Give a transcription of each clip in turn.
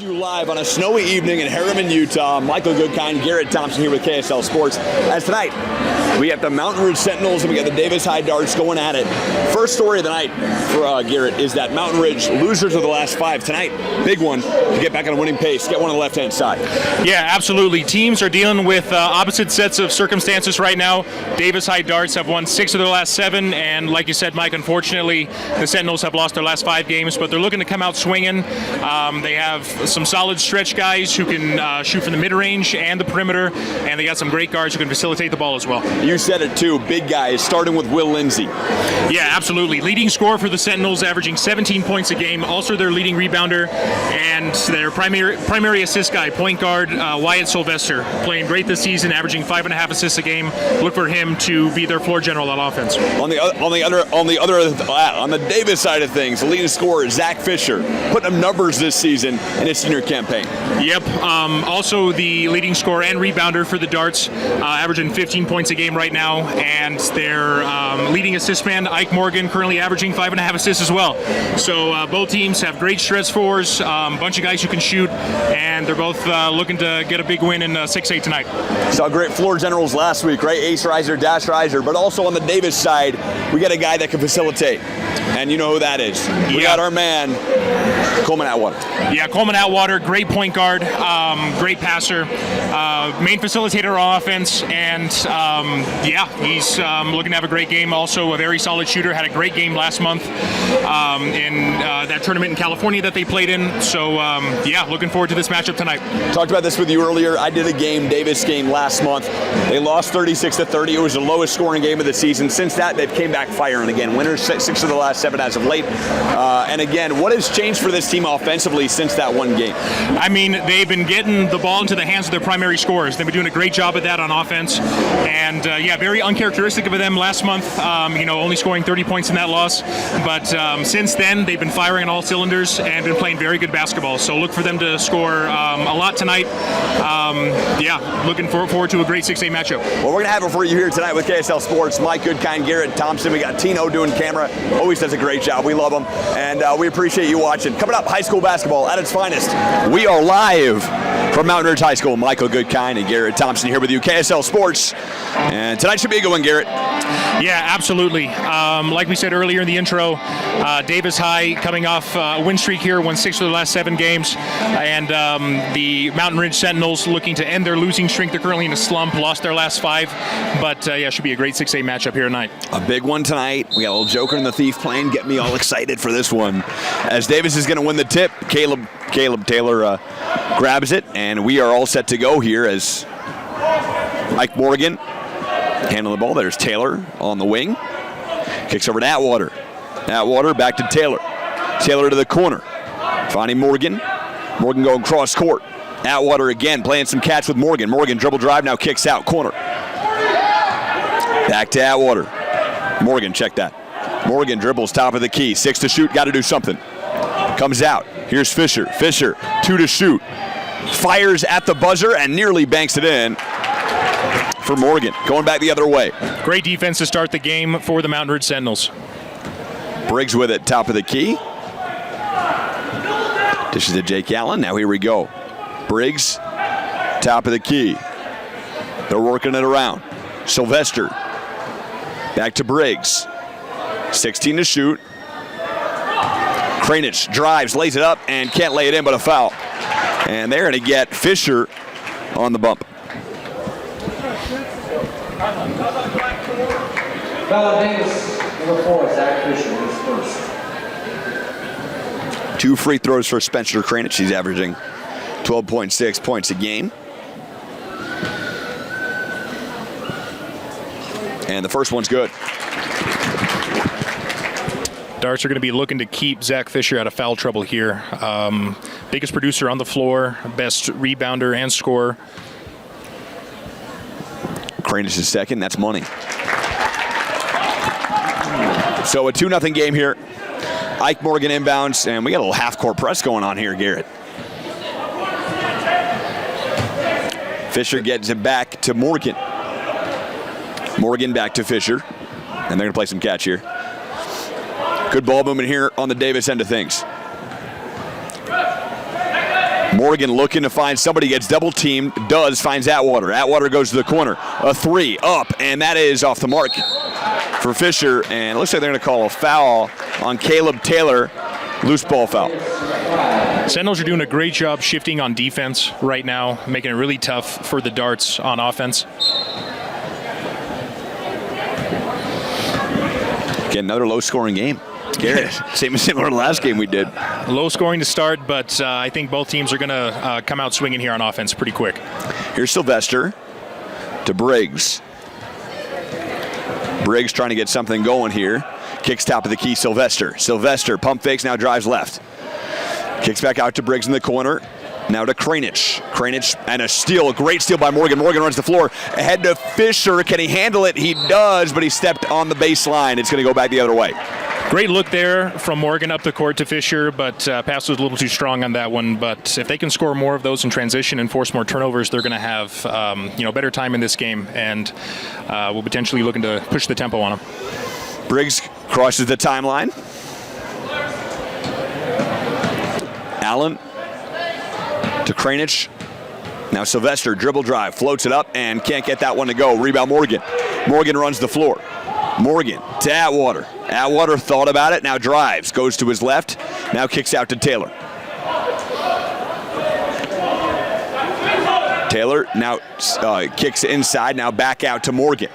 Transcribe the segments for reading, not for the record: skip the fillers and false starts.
You live on a snowy evening in Harriman, Utah. Michael Goodkind, Garrett Thompson here with KSL Sports. As tonight, we got the Mountain Ridge Sentinels and we got the Davis High Darts going at it. First story of the night for Garrett is that Mountain Ridge, losers of the last five. Tonight, big one to get back on a winning pace, get one on the left-hand side. Yeah, absolutely. Teams are dealing with opposite sets of circumstances right now. Davis High Darts have won 6 of their last 7, and like you said, Mike, unfortunately, the Sentinels have lost their last 5 games, but they're looking to come out swinging. They have some solid stretch guys who can shoot from the mid-range and the perimeter, and they got some great guards who can facilitate the ball as well. You said it too, big guys, starting with Will Lindsay. Yeah, absolutely. Leading scorer for the Sentinels, averaging 17 points a game, also their leading rebounder, and their primary assist guy, point guard Wyatt Sylvester, playing great this season, averaging 5.5 assists a game. Look for him to be their floor general on offense. On the Davis side of things, the leading scorer Zach Fisher, putting up numbers this season in his senior campaign. Yep. Also the leading scorer and rebounder for the Darts, averaging 15 points a game right now, and their leading assist man, Ike Morgan, currently averaging 5.5 assists as well. So both teams have great stretch fours, a bunch of guys who can shoot, and they're both looking to get a big win in 6A tonight. Saw great floor generals last week, right? Ace riser, dash riser, but also on the Davis side, we got a guy that can facilitate, and you know who that is. We got our man, Coleman Atwater. Yeah, Coleman Atwater, great point guard, great passer, main facilitator on offense, and he's looking to have a great game. Also a very solid shooter, had a great game last month in that tournament in California that they played in. So looking forward to this matchup tonight. Talked about this with you earlier. I did a Davis game last month. They lost 36-30. It was the lowest scoring game of the season. Since that, they've came back firing again. Winners 6 of the last 7 as of late. And again, what has changed for this team offensively since that one game? I mean, they've been getting the ball into the hands of their primary scorers. They've been doing a great job at that on offense. And very uncharacteristic of them last month, only scoring 30 points in that loss. But since then, they've been firing on all cylinders and been playing very good basketball. So look for them to score a lot tonight. Looking forward to a great 6A matchup. Well, we're going to have it for you here tonight with KSL Sports. Mike Goodkind, Garrett Thompson. We got Tino doing camera. Always does a great job. We love him. And we appreciate you watching. Coming up, high school basketball at its finest. We are live from Mountain Ridge High School. Michael Goodkind and Garrett Thompson here with you, KSL Sports. And tonight should be a good one, Garrett. Yeah, absolutely. Like we said earlier in the intro, Davis High coming off a win streak here, won 6 of the last 7 games. And the Mountain Ridge Sentinels looking to end their losing streak. They're currently in a slump, lost their last 5. But should be a great 6A matchup here tonight. A big one tonight. We got a little Joker and the Thief playing. Get me all excited for this one. As Davis is going to win the tip, Caleb Taylor grabs it, and we are all set to go here as Ike Morgan handling the ball. There's Taylor on the wing. Kicks over to Atwater. Atwater back to Taylor. Taylor to the corner. Finding Morgan. Morgan going cross court. Atwater again playing some catch with Morgan. Morgan dribble drive, now kicks out corner. Back to Atwater. Morgan, check that. Morgan dribbles top of the key. 6 to shoot, got to do something. Comes out. Here's Fisher. Fisher, 2 to shoot. Fires at the buzzer and nearly banks it in for Morgan. Going back the other way. Great defense to start the game for the Mountain Ridge Sentinels. Briggs with it, top of the key. Dishes to Jake Allen. Now here we go. Briggs, top of the key. They're working it around. Sylvester. Back to Briggs. 16 to shoot. Kranich drives, lays it up, and can't lay it in, but a foul. And they're going to get Fisher on the bump. Foul on Davis, number 4, Zach Fisher, his first. 2 free throws for Spencer Kranich. He's averaging 12.6 points a game. And the first one's good. Darts are going to be looking to keep Zach Fisher out of foul trouble here. Biggest producer on the floor, best rebounder and scorer. Kranich is second. That's money. So a 2-0 game here. Ike Morgan inbounds, and we got a little half-court press going on here, Garrett. Fisher gets it back to Morgan. Morgan back to Fisher, and they're going to play some catch here. Good ball movement here on the Davis end of things. Morgan looking to find somebody, gets double teamed, finds Atwater. Atwater goes to the corner. A three, up, and that is off the mark for Fisher. And it looks like they're going to call a foul on Caleb Taylor. Loose ball foul. Sentinels are doing a great job shifting on defense right now, making it really tough for the Darts on offense. Again, another low-scoring game. Garrett, similar to the last game we did. Low scoring to start, but I think both teams are going to come out swinging here on offense pretty quick. Here's Sylvester to Briggs. Briggs trying to get something going here. Kicks top of the key, Sylvester. Sylvester, pump fakes, now drives left. Kicks back out to Briggs in the corner. Now to Kranich. Kranich and a steal, a great steal by Morgan. Morgan runs the floor. Ahead to Fisher. Can he handle it? He does, but he stepped on the baseline. It's going to go back the other way. Great look there from Morgan up the court to Fisher, but pass was a little too strong on that one. But if they can score more of those in transition and force more turnovers, they're going to have better time in this game, and we'll potentially looking to push the tempo on them. Briggs crosses the timeline. Allen to Kranich. Now Sylvester, dribble drive, floats it up and can't get that one to go. Rebound Morgan. Morgan runs the floor. Morgan to Atwater. Atwater thought about it, now drives. Goes to his left, now kicks out to Taylor. Taylor now kicks inside, now back out to Morgan.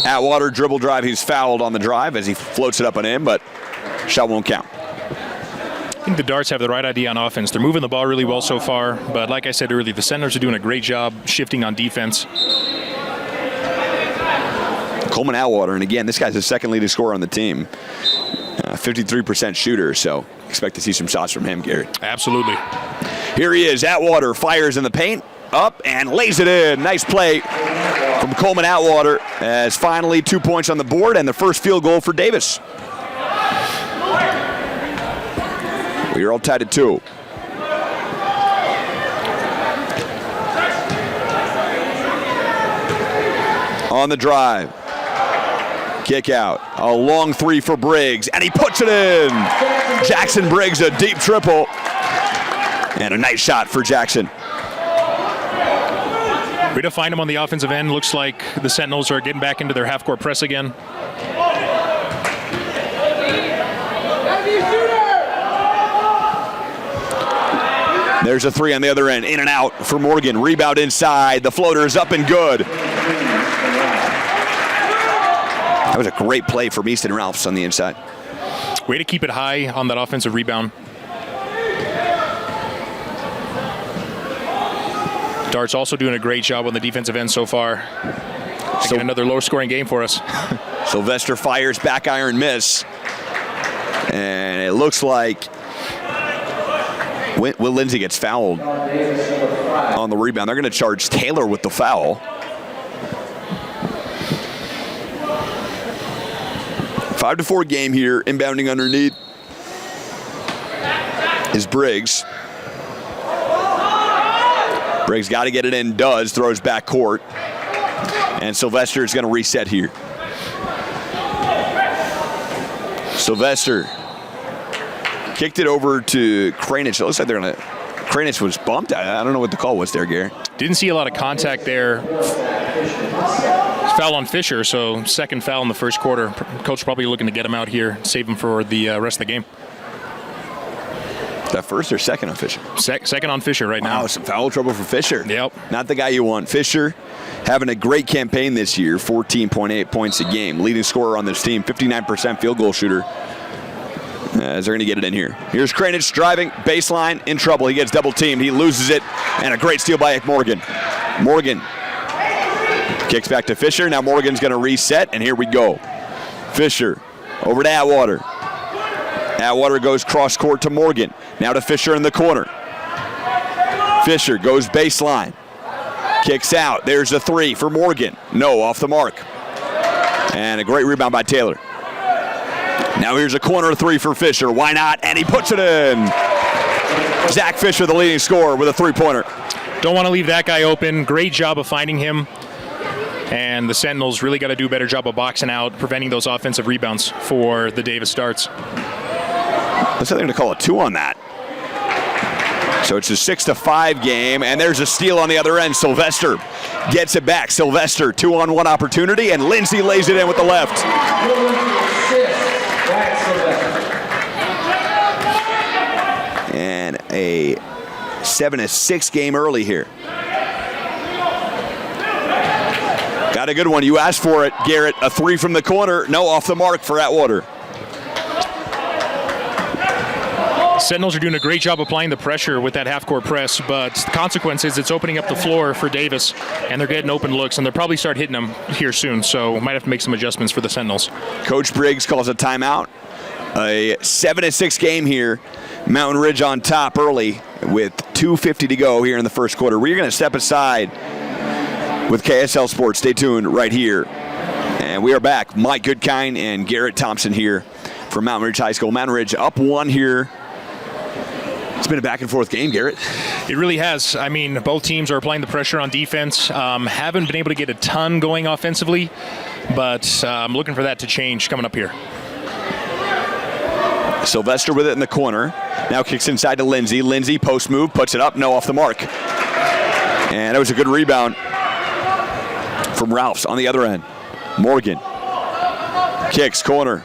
Atwater dribble drive, he's fouled on the drive as he floats it up and in, but shot won't count. I think the Darts have the right idea on offense. They're moving the ball really well so far, but like I said earlier, the Sentinels are doing a great job shifting on defense. Coleman Atwater, and again, this guy's the second leading scorer on the team. 53% shooter, so expect to see some shots from him, Garrett. Absolutely. Here he is, Atwater fires in the paint, up and lays it in. Nice play from Coleman Atwater as finally 2 points on the board and the first field goal for Davis. We are all tied at 2. On the drive. Kick out. A long three for Briggs, and he puts it in. Jackson Briggs, a deep triple. And a nice shot for Jackson. Way to find him on the offensive end. Looks like the Sentinels are getting back into their half-court press again. There's a three on the other end. In and out for Morgan. Rebound inside. The floater is up and good. That was a great play from Easton Ralphs on the inside. Way to keep it high on that offensive rebound. Darts also doing a great job on the defensive end so far. So another low-scoring game for us. Sylvester fires, back iron miss. And it looks like Will Lindsay gets fouled on the rebound. They're going to charge Taylor with the foul. 5-4 game here. Inbounding underneath is Briggs. Briggs got to get it in, does, throws back court. And Sylvester is going to reset here. Sylvester kicked it over to Kranich. It looks like they're going to... Kranich was bumped. I don't know what the call was there, Gary. Didn't see a lot of contact there. Foul on Fisher, so second foul in the first quarter. Coach probably looking to get him out here, save him for the rest of the game. Is that first or second on Fisher? Second on Fisher right now. Wow, some foul trouble for Fisher. Yep. Not the guy you want. Fisher having a great campaign this year, 14.8 points a game. Leading scorer on this team, 59% field goal shooter. As they're going to get it in here. Here's Kranich driving, baseline, in trouble. He gets double teamed. He loses it, and a great steal by Morgan. Morgan kicks back to Fisher. Now Morgan's going to reset, and here we go. Fisher over to Atwater. Atwater goes cross court to Morgan. Now to Fisher in the corner. Fisher goes baseline. Kicks out. There's a three for Morgan. No, off the mark. And a great rebound by Taylor. Now here's a corner three for Fisher. Why not? And he puts it in. Zach Fisher, the leading scorer, with a three-pointer. Don't want to leave that guy open. Great job of finding him. And the Sentinels really got to do a better job of boxing out, preventing those offensive rebounds for the Davis Darts. Looks like they're going to call a 2 on that. So it's a 6-5 game, and there's a steal on the other end. Sylvester gets it back. Sylvester, 2-on-1 opportunity, and Lindsay lays it in with the left. And a 7-6 game early here. Got a good one. You asked for it, Garrett. A 3 from the corner. No, off the mark for Atwater. Sentinels are doing a great job applying the pressure with that half-court press, but the consequence is it's opening up the floor for Davis, and they're getting open looks, and they'll probably start hitting them here soon, so might have to make some adjustments for the Sentinels. Coach Briggs calls a timeout. A 7-6 game here. Mountain Ridge on top early with 2:50 to go here in the first quarter. We're going to step aside with KSL Sports. Stay tuned right here. And we are back. Mike Goodkind and Garrett Thompson here from Mountain Ridge High School. Mountain Ridge up 1 here. It's been a back-and-forth game, Garrett. It really has. I mean, both teams are applying the pressure on defense. Haven't been able to get a ton going offensively, but I'm looking for that to change coming up here. Sylvester with it in the corner. Now kicks inside to Lindsay. Lindsay, post move, puts it up. No, off the mark. And it was a good rebound from Ralphs on the other end. Morgan kicks corner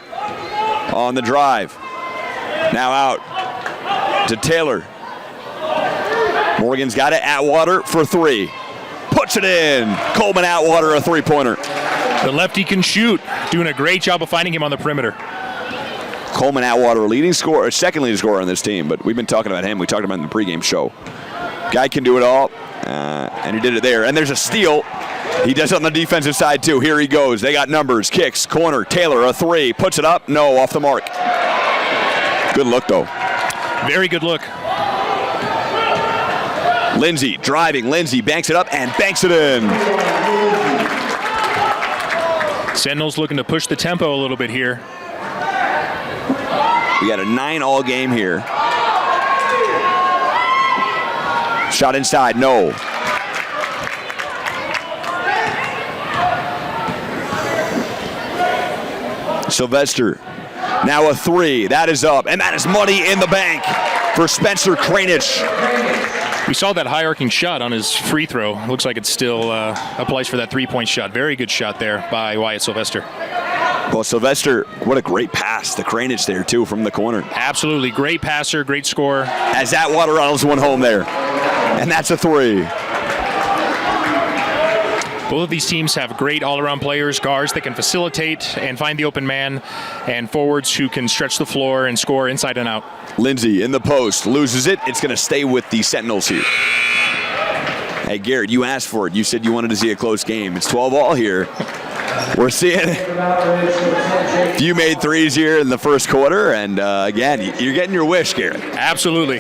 on the drive. Now out to Taylor. Morgan's got it. Atwater for 3. Puts it in. Coleman Atwater, a 3-pointer. The lefty can shoot. Doing a great job of finding him on the perimeter. Coleman Atwater, leading scorer, second leading scorer on this team, but we've been talking about him. We talked about him in the pregame show. Guy can do it all, and he did it there. And there's a steal. He does it on the defensive side, too. Here he goes. They got numbers. Kicks, corner. Taylor, a 3. Puts it up. No, off the mark. Good look, though. Very good look. Lindsay driving. Lindsay banks it up and banks it in. Sentinels looking to push the tempo a little bit here. We got a 9-all game here. Shot inside, no. Sylvester, now a 3. That is up, and that is money in the bank for Spencer Kranich. We saw that high arcing shot on his free throw. Looks like it still applies for that 3-point shot. Very good shot there by Wyatt Sylvester. Well, Sylvester, what a great pass to Kranich there, too, from the corner. Absolutely. Great passer, great scorer. As Atwater Reynolds went home there. And that's a 3. Both of these teams have great all-around players, guards that can facilitate and find the open man, and forwards who can stretch the floor and score inside and out. Lindsay in the post, loses it. It's going to stay with the Sentinels here. Hey, Garrett, you asked for it. You said you wanted to see a close game. It's 12-all here. We're seeing a few made threes here in the first quarter, and again, you're getting your wish, Garrett. Absolutely.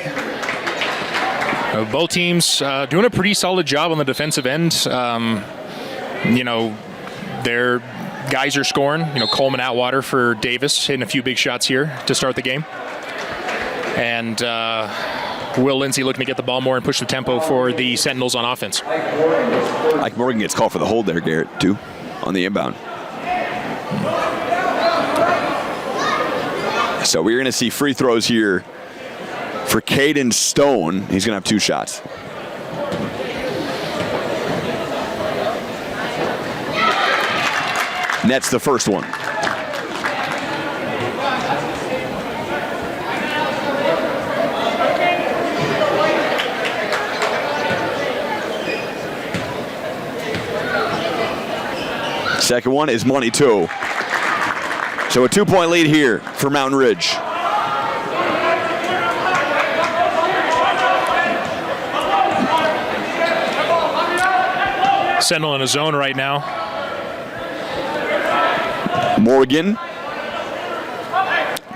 Both teams doing a pretty solid job on the defensive end. Their guys are scoring. Coleman Atwater for Davis, hitting a few big shots here to start the game. And Will Lindsay looking to get the ball more and push the tempo for the Sentinels on offense. Ike Morgan gets called for the hold there, Garrett, too, on the inbound. So we're going to see free throws here for Caden Stone. He's going to have 2 shots. Nets the first one. Second one is money, too. So a 2-point lead here for Mountain Ridge. Sentinel in a zone right now. Morgan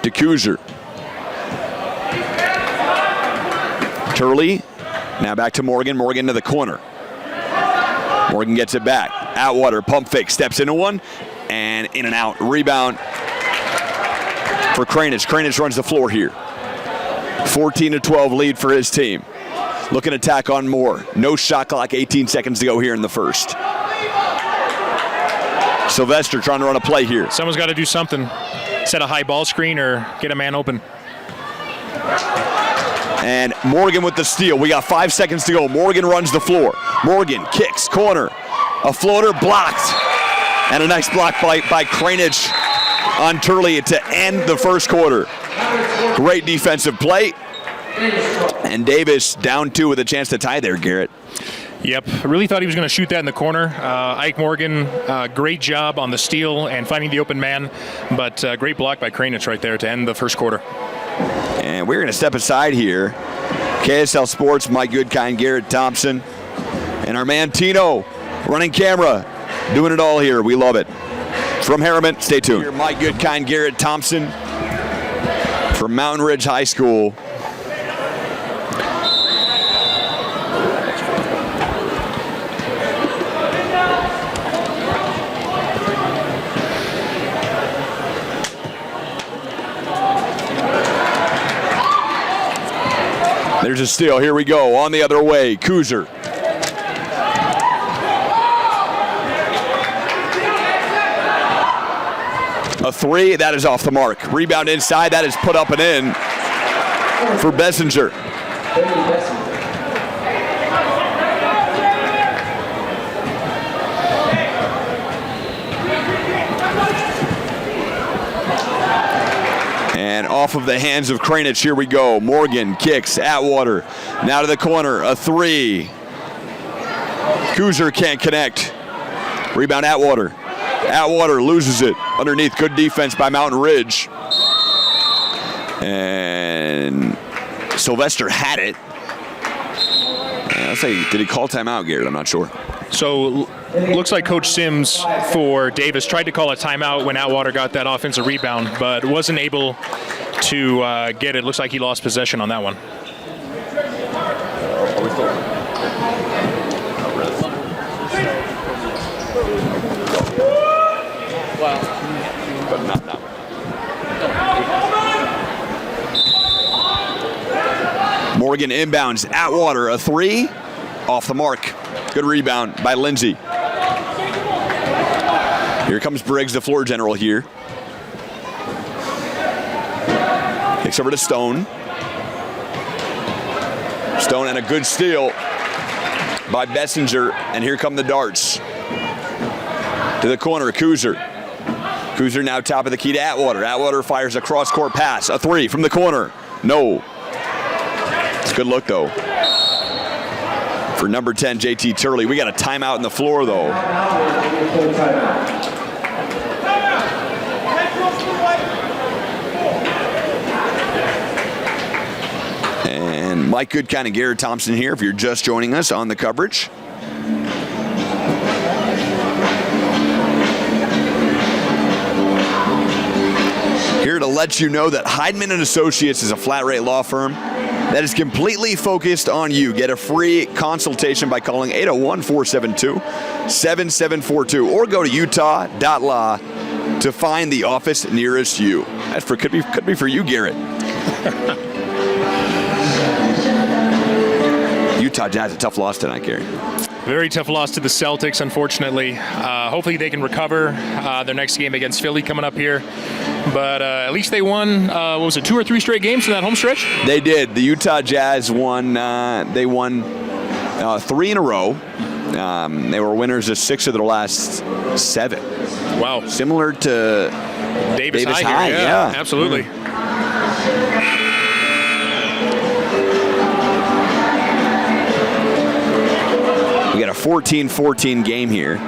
to Kuzer. Turley. Now back to Morgan. Morgan to the corner. Morgan gets it back. Atwater, pump fake, steps into one, and in and out. Rebound for Kranich. Kranich runs the floor here. 14-12 lead for his team. Looking to tack on more. No shot clock, 18 seconds to go here in the first. Sylvester trying to run a play here. Someone's got to do something. Set a high ball screen or get a man open. And Morgan with the steal. We got 5 seconds to go. Morgan runs the floor. Morgan kicks, corner. A floater blocked. And a nice block by Kranich on Turley to end the first quarter. Great defensive play. And Davis down 2 with a chance to tie there, Garrett. Yep, I really thought he was going to shoot that in the corner. Ike Morgan, great job on the steal and finding the open man, but great block by Kranich right there to end the first quarter. And we're going to step aside here. KSL Sports, Mike Goodkind, Garrett Thompson, and our man Tino running camera, doing it all here. We love it. From Harriman, stay tuned. Here, Mike Goodkind, Garrett Thompson from Mountain Ridge High School. There's a steal. Here we go. On the other way, Kuzer. A 3, that is off the mark. Rebound inside, that is put up and in for Bessinger. And off of the hands of Kranich, here we go. Morgan kicks, Atwater. Now to the corner, a 3. Kuzer can't connect. Rebound Atwater. Atwater loses it. Underneath, good defense by Mountain Ridge. And Sylvester had it. I'll say, did he call timeout, Garrett? I'm not sure. So looks like Coach Sims for Davis tried to call a timeout when Atwater got that offensive rebound, but wasn't able to get it. Looks like he lost possession on that one. But not now. Morgan inbounds. Atwater, a 3. Off the mark. Good rebound by Lindsay. Here comes Briggs, the floor general here. Kicks over to Stone. Stone and a good steal by Bessinger. And here come the darts. To the corner, Kuzer. Kuzer now top of the key to Atwater. Atwater fires a cross-court pass. A 3 from the corner. No. It's a good look, though. For number 10, JT Turley. We got a timeout on the floor, though. And Mike Goodkind and Garrett Thompson here, if you're just joining us on the coverage. Here to let you know that Heidman & Associates is a flat rate law firm that is completely focused on you. Get a free consultation by calling 801-472-7742 or go to utah.law to find the office nearest you. That could be for you, Garrett. Utah Jazz, a tough loss tonight, Gary. Very tough loss to the Celtics, unfortunately. Hopefully they can recover their next game against Philly coming up here. But at least they won, what was it, 2 or 3 straight games in that home stretch? They did. The Utah Jazz won, they won 3 in a row. They were winners of 6 of their last 7. Wow. Similar to Davis High. Yeah, absolutely. We got a 14-14 game here.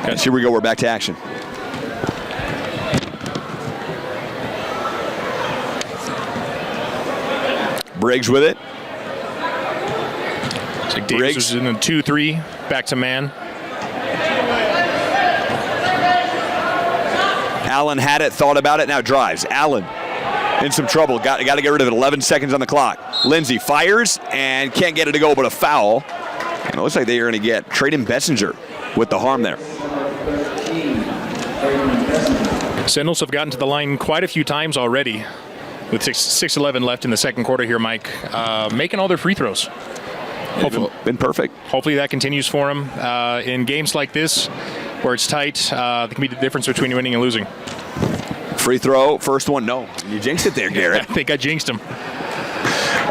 Yes, here we go. We're back to action. Briggs with it. It's like Davis was in a 2-3, back to man. Allen had it, thought about it, now drives. Allen in some trouble. Got to get rid of it. 11 seconds on the clock. Lindsay fires and can't get it to go, but a foul. And it looks like they are going to get Traden Bessinger with the harm there. Sentinels have gotten to the line quite a few times already with 6:11 left in the second quarter here, Mike, making all their free throws. Hopefully, been perfect. Hopefully that continues for them. In games like this, where it's tight, that can be the difference between winning and losing. Free throw, first one, no. You jinxed it there, Garrett. I think I jinxed him.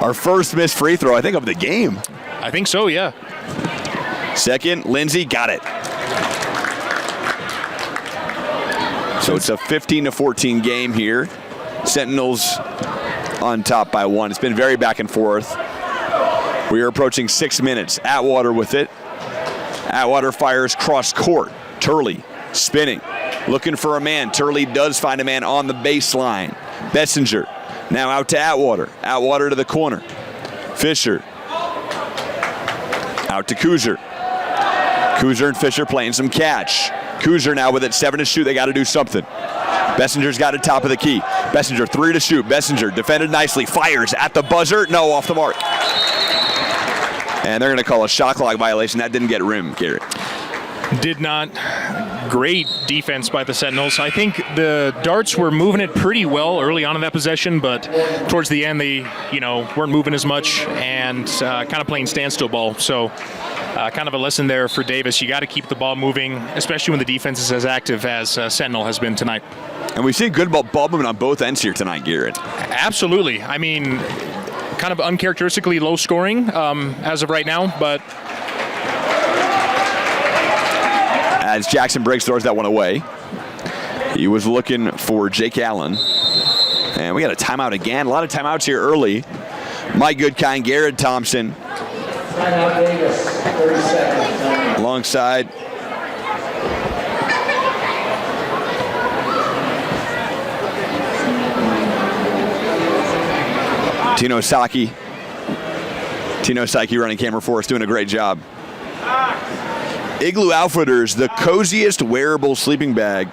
Our first missed free throw, I think, of the game. I think so, yeah. Second, Lindsay got it. So it's a 15-14 game here. Sentinels on top by 1. It's been very back and forth. We are approaching 6 minutes. Atwater with it. Atwater fires cross court. Turley spinning, looking for a man. Turley does find a man on the baseline. Bessinger now out to Atwater. Atwater to the corner. Fisher out to Kuzer. Kuzer and Fisher playing some catch. Kuzer now with it, 7 to shoot. They got to do something. Bessinger's got it top of the key. Bessinger 3 to shoot. Bessinger defended nicely. Fires at the buzzer. No, off the mark. And they're going to call a shot clock violation. That didn't get rimmed, Garrett. Did not. Great defense by the Sentinels. I think the Darts were moving it pretty well early on in that possession, but towards the end they, weren't moving as much and kind of playing standstill ball. So kind of a lesson there for Davis. You got to keep the ball moving, especially when the defense is as active as Sentinel has been tonight. And we've seen good ball movement on both ends here tonight, Garrett. Absolutely. I mean, kind of uncharacteristically low scoring as of right now, but as Jackson Briggs throws that one away, he was looking for Jake Allen. And we got a timeout again. A lot of timeouts here early. Mike Goodkind, Garrett Thompson. Timeout Davis, 30 seconds. Alongside Tino Saki. Tino Saki running camera for us, doing a great job. Igloo Outfitters, the coziest wearable sleeping bag,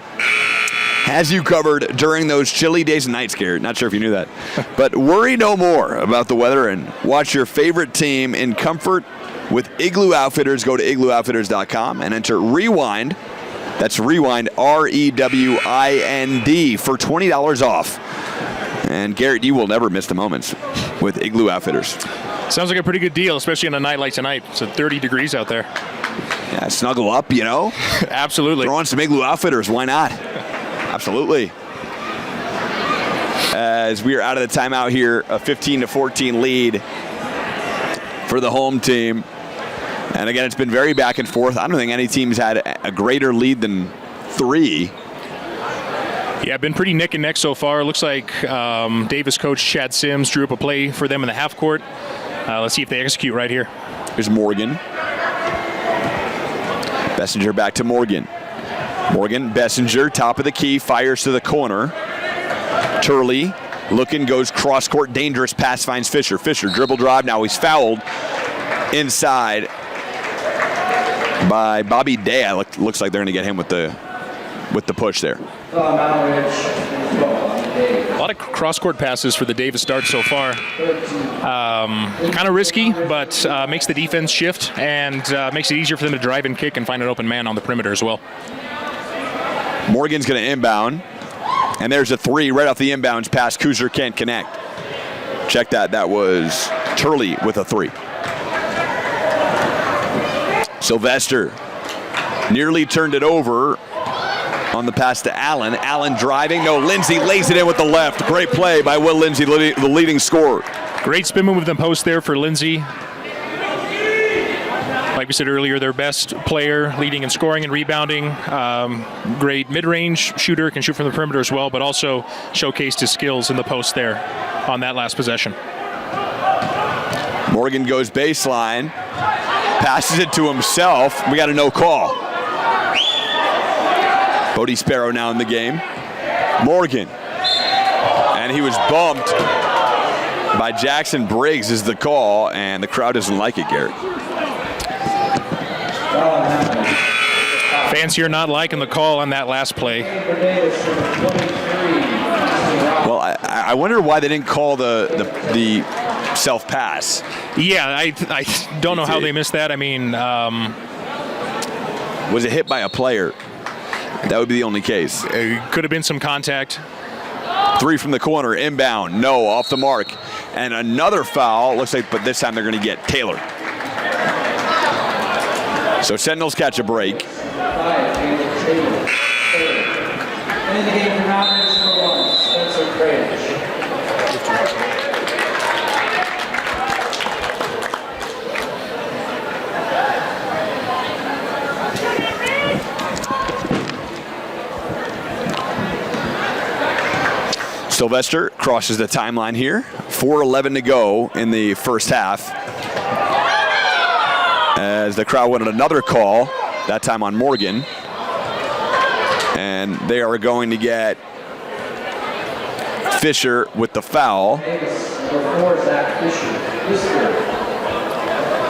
has you covered during those chilly days and nights, Garrett. Not sure if you knew that. But worry no more about the weather and watch your favorite team in comfort with Igloo Outfitters. Go to igloooutfitters.com and enter REWIND. That's REWIND, REWIND, for $20 off. And Garrett, you will never miss the moments with Igloo Outfitters. Sounds like a pretty good deal, especially on a night like tonight. It's 30 degrees out there. Yeah, snuggle up, Absolutely. Throw on some Igloo Outfitters. Why not? Absolutely. As we are out of the timeout here, a 15-14 lead for the home team. And again, it's been very back and forth. I don't think any team's had a greater lead than 3. Yeah, been pretty neck and neck so far. Looks like Davis coach Chad Sims drew up a play for them in the half court. Let's see if they execute right here. Here's Morgan. Bessinger back to Morgan. Morgan, Bessinger, top of the key, fires to the corner. Turley looking, goes cross court, dangerous pass, finds Fisher. Fisher dribble drive, now he's fouled inside by Bobby Day. Looks like they're going to get him with the push there. Mountain Ridge. A lot of cross-court passes for the Davis Darts so far. Kind of risky, but makes the defense shift and makes it easier for them to drive and kick and find an open man on the perimeter as well. Morgan's going to inbound, and there's a 3 right off the inbounds pass. Kuzer can't connect. Check that. That was Turley with a 3. Sylvester nearly turned it over on the pass to Allen. Allen driving. No, Lindsay lays it in with the left. Great play by Will Lindsay, the leading scorer. Great spin move in the post there for Lindsay. Like we said earlier, their best player, leading in scoring and rebounding. Great mid-range shooter, can shoot from the perimeter as well, but also showcased his skills in the post there on that last possession. Morgan goes baseline, passes it to himself. We got a no call. Bodie Sparrow now in the game. Morgan. And he was bumped by Jackson Briggs is the call, and the crowd doesn't like it, Garrett. Fans here not liking the call on that last play. Well, I wonder why they didn't call the self-pass. Yeah, I don't know how they missed that. I mean... was it hit by a player? That would be the only case. It could have been some contact. Three from the corner, inbound, no, off the mark. And another foul, looks like, but this time they're going to get Taylor. So Sentinels catch a break. In the game for Mountain Ridge number 1, Spencer Cradich. Sylvester crosses the timeline here. 4:11 to go in the first half. As the crowd wanted another call, that time on Morgan. And they are going to get Fisher with the foul.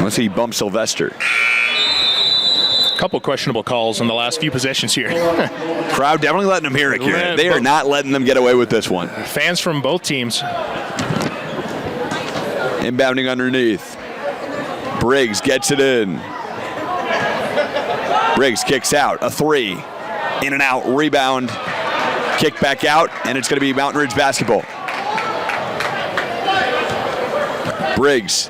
Let's see, he bumps Sylvester. Couple questionable calls in the last few possessions here. Crowd definitely letting them hear it, Kieran. They are not letting them get away with this one. Fans from both teams. Inbounding underneath. Briggs gets it in. Briggs kicks out, a three. In and out, rebound, kick back out, and it's going to be Mountain Ridge basketball. Briggs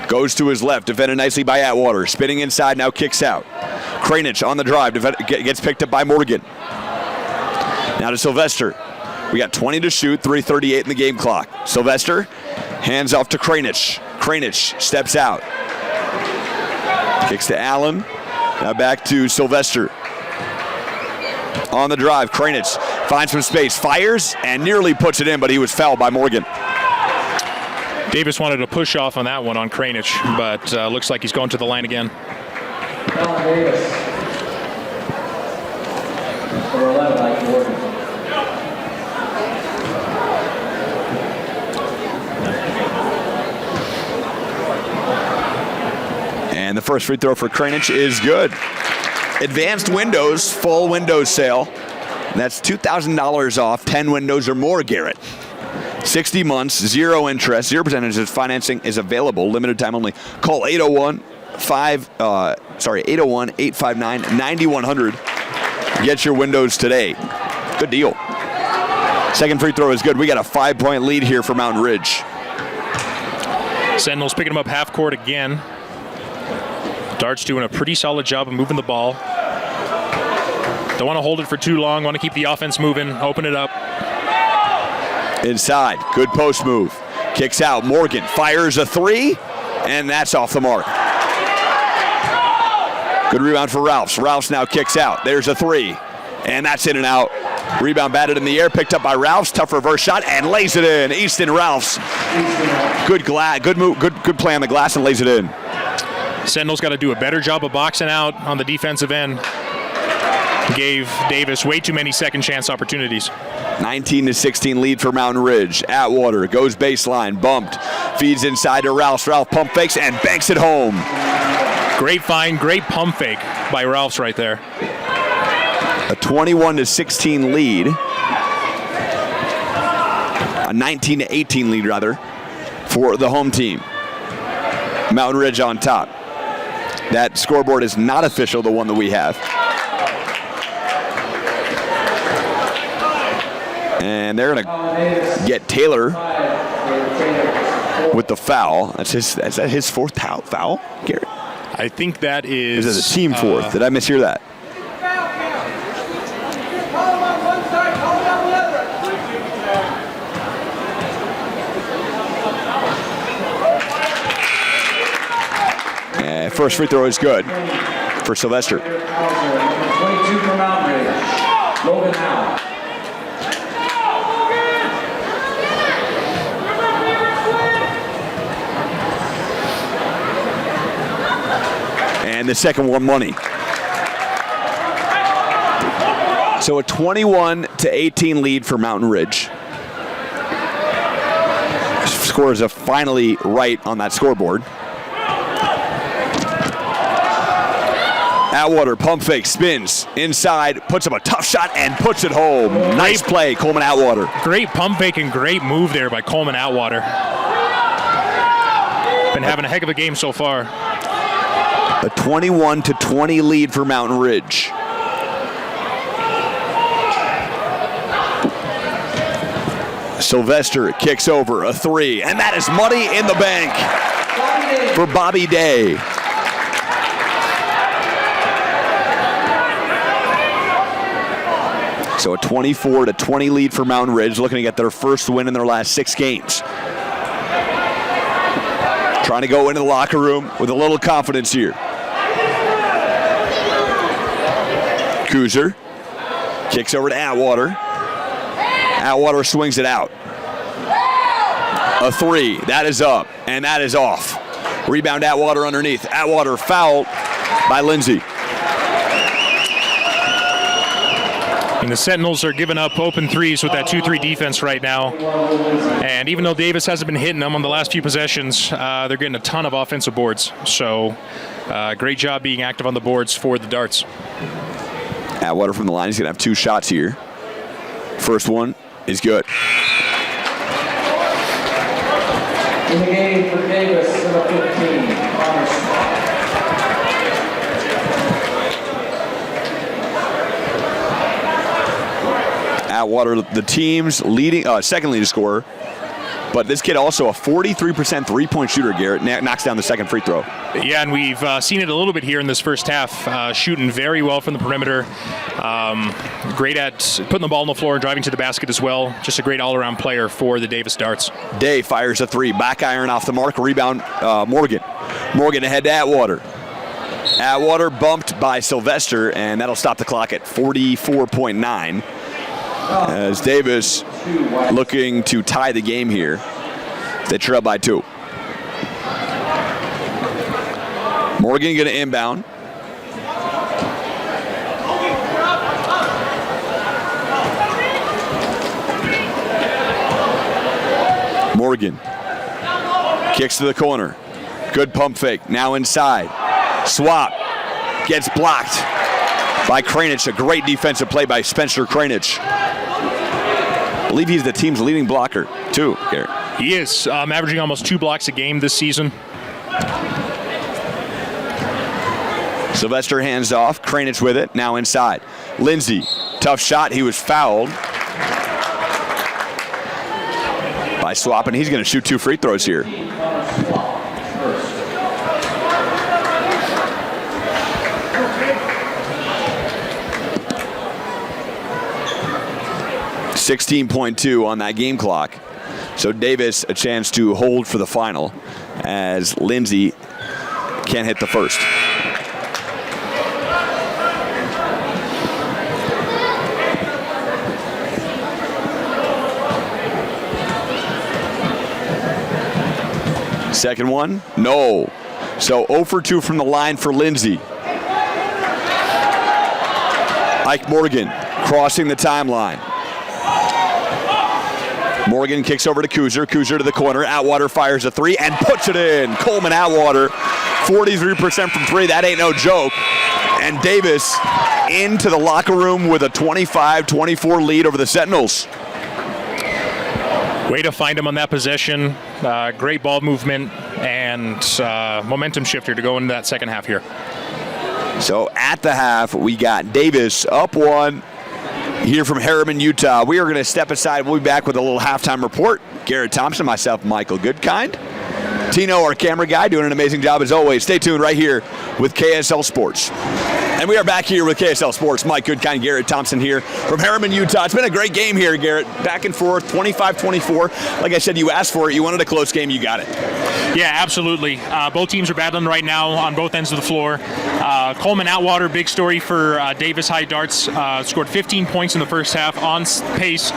goes to his left, defended nicely by Atwater. Spinning inside, now kicks out. Kranich on the drive, gets picked up by Morgan. Now to Sylvester. We got 20 to shoot, 3:38 in the game clock. Sylvester, hands off to Kranich. Kranich steps out. Kicks to Allen. Now back to Sylvester. On the drive, Kranich finds some space, fires, and nearly puts it in, but he was fouled by Morgan. Davis wanted to push off on that one on Kranich, but looks like he's going to the line again. Alan Davis. Number 11, Mike Morgan. And the first free throw for Kranich is good. Advanced Windows, full Windows sale. That's $2,000 off, 10 windows or more, Garrett. 60 months, 0 interest, 0% financing is available, limited time only. Call 801-859-9100. Get your windows today. Good deal. Second free throw is good. We got a 5-point lead here for Mountain Ridge. Sentinels picking them up half court again. Dart's doing a pretty solid job of moving the ball. Don't want to hold it for too long. Want to keep the offense moving, open it up. Inside, good post move. Kicks out, Morgan fires a three, and that's off the mark. Good rebound for Ralphs. Ralphs now kicks out. There's a three, and that's in and out. Rebound batted in the air, picked up by Ralphs. Tough reverse shot, and lays it in. Easton Ralphs. Good move, good play on the glass, and lays it in. Sentinels got to do a better job of boxing out on the defensive end. Gave Davis way too many second chance opportunities. 19-16 lead for Mountain Ridge. Atwater goes baseline, bumped, feeds inside to Ralphs. Ralph pump fakes and banks it home. Great find, great pump fake by Ralphs right there. A 21-16 lead. A 19-18 lead rather for the home team. Mountain Ridge on top. That scoreboard is not official, the one that we have. And they're going to get Taylor with the foul. Is that his fourth foul, Garrett? I think that is... This is a team fourth. Did I mishear that? First free throw is good for Sylvester. 22 for Mountain Ridge. Logan Howe. And the second one money. So a 21-18 lead for Mountain Ridge. Scores are finally right on that scoreboard. Atwater pump fake, spins inside, puts up a tough shot and puts it home. Nice play, Coleman Atwater. Great pump fake and great move there by Coleman Atwater. Been having a heck of a game so far. A 21-20 lead for Mountain Sylvester kicks over a 3, and that is money in the bank for Bobby Day. So a 24-20 lead for Mountain Ridge, looking to get their first win in their last 6 games. Trying to go into the locker room with a little confidence here. Kuzer kicks over to Atwater. Atwater swings it out. A 3, that is up, and that is off. Rebound Atwater underneath. Atwater fouled by Lindsay. And the Sentinels are giving up open threes with that 2-3 defense right now. And even though Davis hasn't been hitting them on the last few possessions, they're getting a ton of offensive boards. So great job being active on the boards for the Darts. Atwater from the line. He's going to have 2 shots here. First one is good. In the game for Davis, number 15, Connors. Atwater, the team's leading, second leading scorer. But this kid also a 43% three-point shooter, Garrett. Knocks down the second free throw. Yeah, and we've seen it a little bit here in this first half. Shooting very well from the perimeter. Great at putting the ball on the floor and driving to the basket as well. Just a great all-around player for the Davis Darts. Day fires a 3. Back iron off the mark. Rebound, Morgan. Morgan ahead to Atwater. Atwater bumped by Sylvester, and that'll stop the clock at 44.9. As Davis looking to tie the game here. They trail by 2. Morgan going to inbound. Morgan kicks to the corner. Good pump fake. Now inside. Swap. Gets blocked by Kranich. A great defensive play by Spencer Kranich. I believe he's the team's leading blocker, too, Garrett. He is, averaging almost 2 blocks a game this season. Sylvester hands off. Kranich with it. Now inside. Lindsay, tough shot. He was fouled by Swap, and he's going to shoot 2 free throws here. .2 on that game clock. So Davis a chance to hold for the final as Lindsay can't hit the first. Second one, no. So 0 for 2 from the line for Lindsay. Ike Morgan crossing the timeline. Morgan kicks over to Kuzer. Kuzer to the corner. Atwater fires a 3 and puts it in. Coleman Atwater, 43% from 3. That ain't no joke. And Davis into the locker room with a 25-24 lead over the Sentinels. Way to find him on that possession. Great ball movement and momentum shifter to go into that second half here. So at the half, we got Davis up 1. Here from Harriman, Utah. We are going to step aside. We'll be back with a little halftime report. Garrett Thompson, myself, Michael Goodkind. Tino, our camera guy, doing an amazing job as always. Stay tuned right here with KSL Sports. And we are back here with KSL Sports. Mike Goodkind, Garrett Thompson here from Harriman, Utah. It's been a great game here, Garrett. Back and forth, 25-24. Like I said, you asked for it. You wanted a close game. You got it. Yeah, absolutely. Both teams are battling right now on both ends of the floor. Coleman Atwater, big story for Davis High Darts. Scored 15 points in the first half, on pace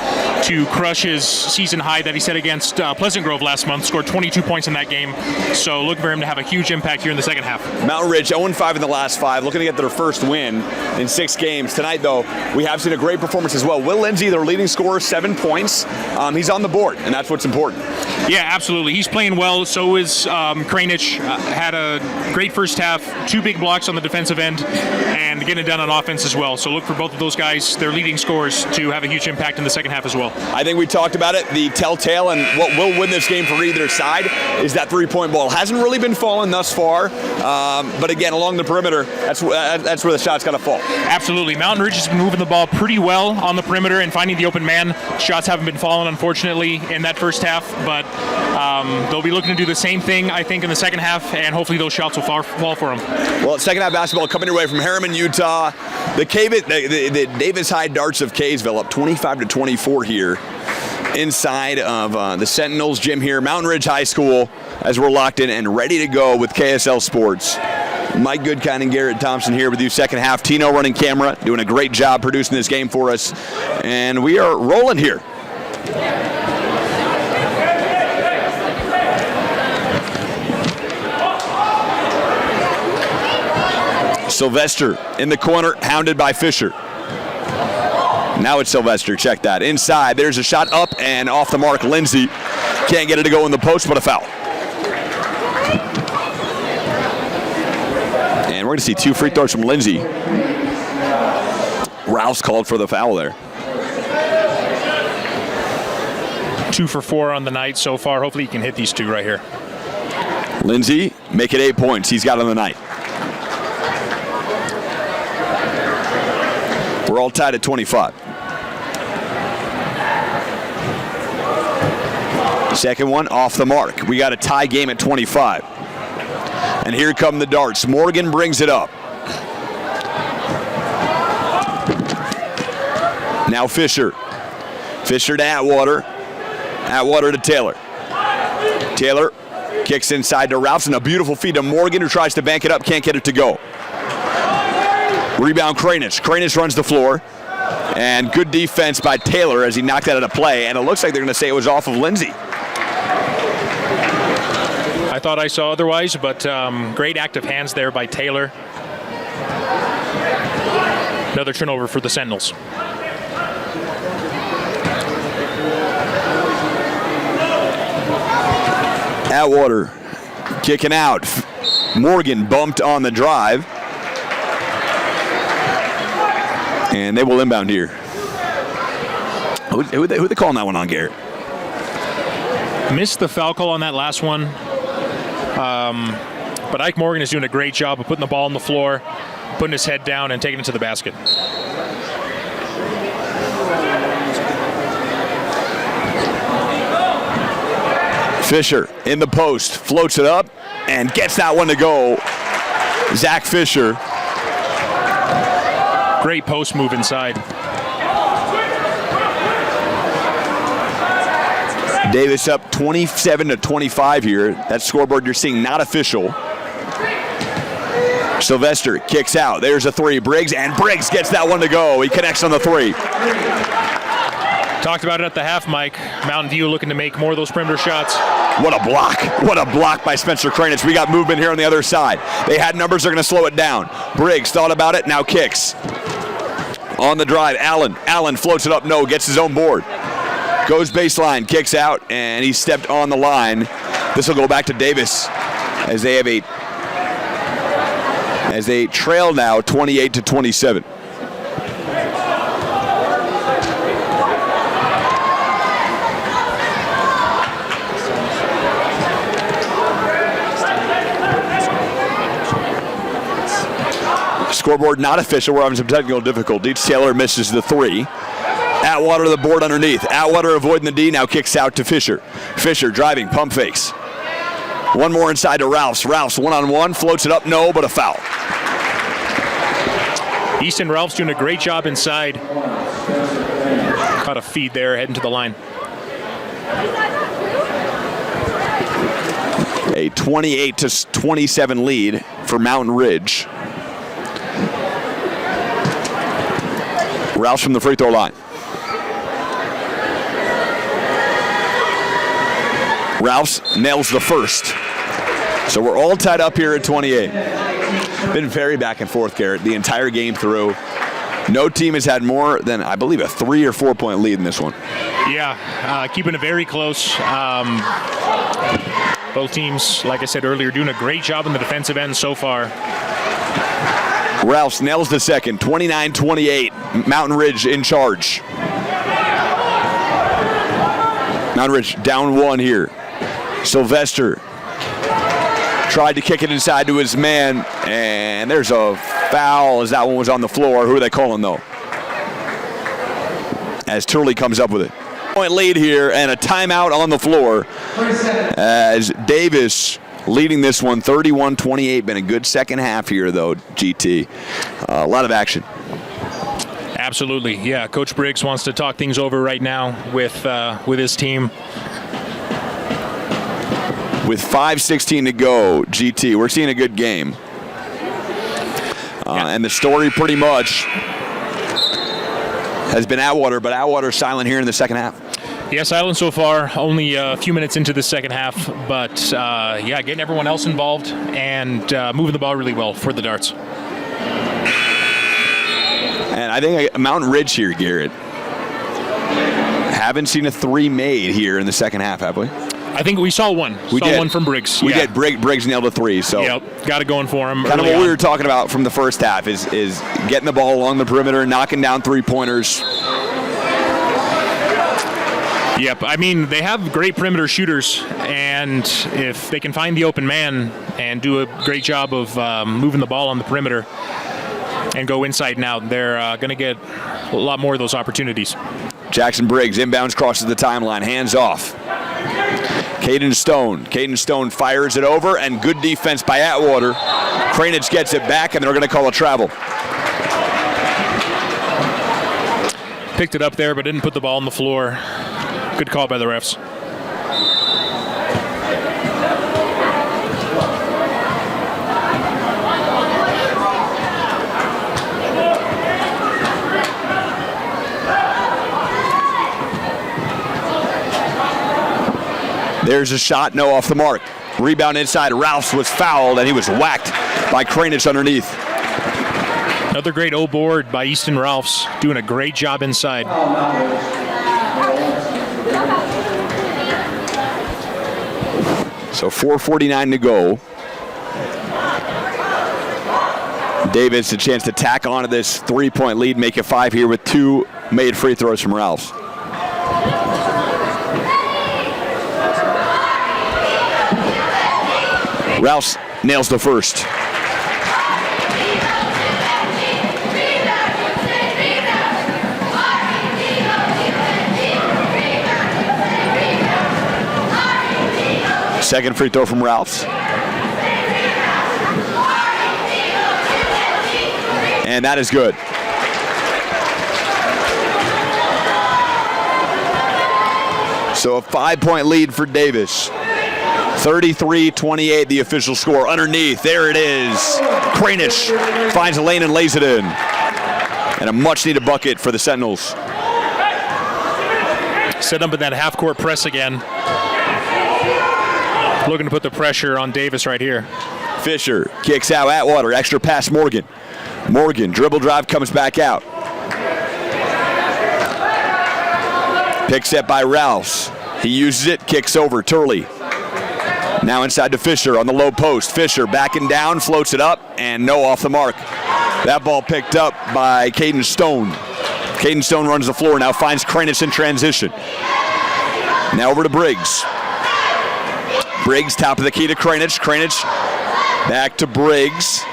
to crush his season high that he set against Pleasant Grove last month. Scored 22 points in that game. So look for him to have a huge impact here in the second half. Mountain Ridge 0-5 in the last 5, looking to get their first win in 6 games. Tonight, though, we have seen a great performance as well. Will Lindsay, their leading scorer, 7 points. He's on the board, and that's what's important. Yeah, absolutely. He's playing well. So is Kranich. Had a great first half, 2 big blocks on the defensive end, and getting it done on offense as well. So look for both of those guys, their leading scorers, to have a huge impact in the second half as well. I think we talked about it. The telltale and what will win this game for either side is that three-point ball. Hasn't really been falling thus far, but again, along the perimeter, that's where the shot's got to fall. Absolutely. Mountain Ridge has been moving the ball pretty well on the perimeter and finding the open man. Shots haven't been falling, unfortunately, in that first half, but they'll be looking to do the same thing, I think, in the second half, and hopefully those shots will fall for them. Well, second half basketball coming your way from Harriman, Utah. The Davis High Darts of Kaysville up 25-24 here inside of the Sentinels gym here, Mountain Ridge High School, as we're locked in and ready to go with KSL Sports. Mike Goodkind and Garrett Thompson here with you second half. Tino running camera, doing a great job producing this game for us. And we are rolling here. Sylvester in the corner, hounded by Fisher. Now it's Sylvester, check that. Inside, there's a shot up and off the mark. Lindsay can't get it to go in the post, but a foul. And we're going to see 2 free throws from Lindsay. Rouse called for the foul there. 2 for 4 on the night so far. Hopefully he can hit these 2 right here. Lindsay, make it 8 points. He's got on the night. We're all tied at 25. Second one off the mark. We got a tie game at 25. And here come the darts. Morgan brings it up. Now Fisher. Fisher to Atwater. Atwater to Taylor. Taylor kicks inside to Ralphs, and a beautiful feed to Morgan, who tries to bank it up, can't get it to go. Rebound Kranich. Kranich runs the floor. And good defense by Taylor as he knocked that out of play. And it looks like they're going to say it was off of Lindsay. I thought I saw otherwise, but great active hands there by Taylor. Another turnover for the Sentinels. Atwater kicking out. Morgan bumped on the drive. And they will inbound here. Who they calling that one on, Garrett? Missed the foul call on that last one. But Ike Morgan is doing a great job of putting the ball on the floor, putting his head down, and taking it to the basket. Fisher in the post, floats it up, and gets that one to go. Zach Fisher. Great post move inside. Davis up 27-25 here. That scoreboard you're seeing not official. Sylvester kicks out. There's a 3. Briggs, and Briggs gets that one to go. He connects on the 3. Talked about it at the half, Mike. Mountain View looking to make more of those perimeter shots. What a block. What a block by Spencer Kranich. We got movement here on the other side. They had numbers. They're going to slow it down. Briggs thought about it. Now kicks. On the drive, Allen. Allen floats it up. No, gets his own board. Goes baseline, kicks out, and he stepped on the line. This will go back to Davis as they have as they trail now 28-27. Scoreboard not official. We're having some technical difficulties. Taylor misses the 3. Atwater the board underneath. Atwater avoiding the D, now kicks out to Fisher. Fisher driving, pump fakes. One more inside to Ralphs. Ralphs one-on-one, floats it up, no, but a foul. Easton Ralphs doing a great job inside. Caught a feed there, heading to the line. A 28-27 lead for Mountain Ridge. Ralphs from the free throw line. Ralphs nails the first. So we're all tied up here at 28. Been very back and forth, Garrett, the entire game through. No team has had more than, I believe, a 3 or 4 point lead in this one. Yeah, keeping it very close. Both teams, like I said earlier, doing a great job in the defensive end so far. Ralphs nails the second, 29-28. Mountain Ridge in charge. Mountain Ridge down 1 here. Sylvester tried to kick it inside to his man, and there's a foul as that one was on the floor. Who are they calling, though? As Turley comes up with it. Point lead here, and a timeout on the floor as Davis leading this one 31-28. Been a good second half here, though, GT. A lot of action. Absolutely, yeah. Coach Briggs wants to talk things over right now with his team. With 5:16 to go, GT, we're seeing a good game. And the story pretty much has been Atwater, but Atwater silent here in the second half. Yeah, silent so far. Only a few minutes into the second half, but getting everyone else involved and moving the ball really well for the Darts. And I think Mountain Ridge here, Garrett. Haven't seen a 3 made here in the second half, have we? I think we saw one. We saw one from Briggs. We did. Briggs nailed a 3. So yep, got it going for him. Kind of what we were talking about from the first half is getting the ball along the perimeter, knocking down 3-pointers. Yep, I mean, they have great perimeter shooters, and if they can find the open man and do a great job of moving the ball on the perimeter and go inside and out, they're going to get a lot more of those opportunities. Jackson Briggs inbounds, crosses the timeline, hands off. Caden Stone fires it over, and good defense by Atwater. Cranage gets it back, and they're going to call a travel. Picked it up there, but didn't put the ball on the floor. Good call by the refs. There's a shot, no, off the mark. Rebound inside. Ralphs was fouled, and he was whacked by Cranage underneath. Another great O board by Easton Ralphs, doing a great job inside. So 4:49 to go. Davis a chance to tack onto this 3-point lead, make it 5 here with 2 made free throws from Ralphs. Ralphs nails the first. Second free throw from Ralphs. And that is good. So a 5-point lead for Davis. 33-28, the official score. Underneath, there it is. Cranage finds a lane and lays it in. And a much-needed bucket for the Sentinels. Set up in that half-court press again. Looking to put the pressure on Davis right here. Fisher kicks out Atwater. Extra pass Morgan. Morgan, dribble drive, comes back out. Pick set by Ralphs. He uses it, kicks over. Turley. Now inside to Fisher on the low post. Fisher backing down, floats it up, and no, off the mark. That ball picked up by Caden Stone. Caden Stone runs the floor, now finds Cranage in transition. Now over to Briggs. Briggs, top of the key to Cranage. Cranage back to Briggs.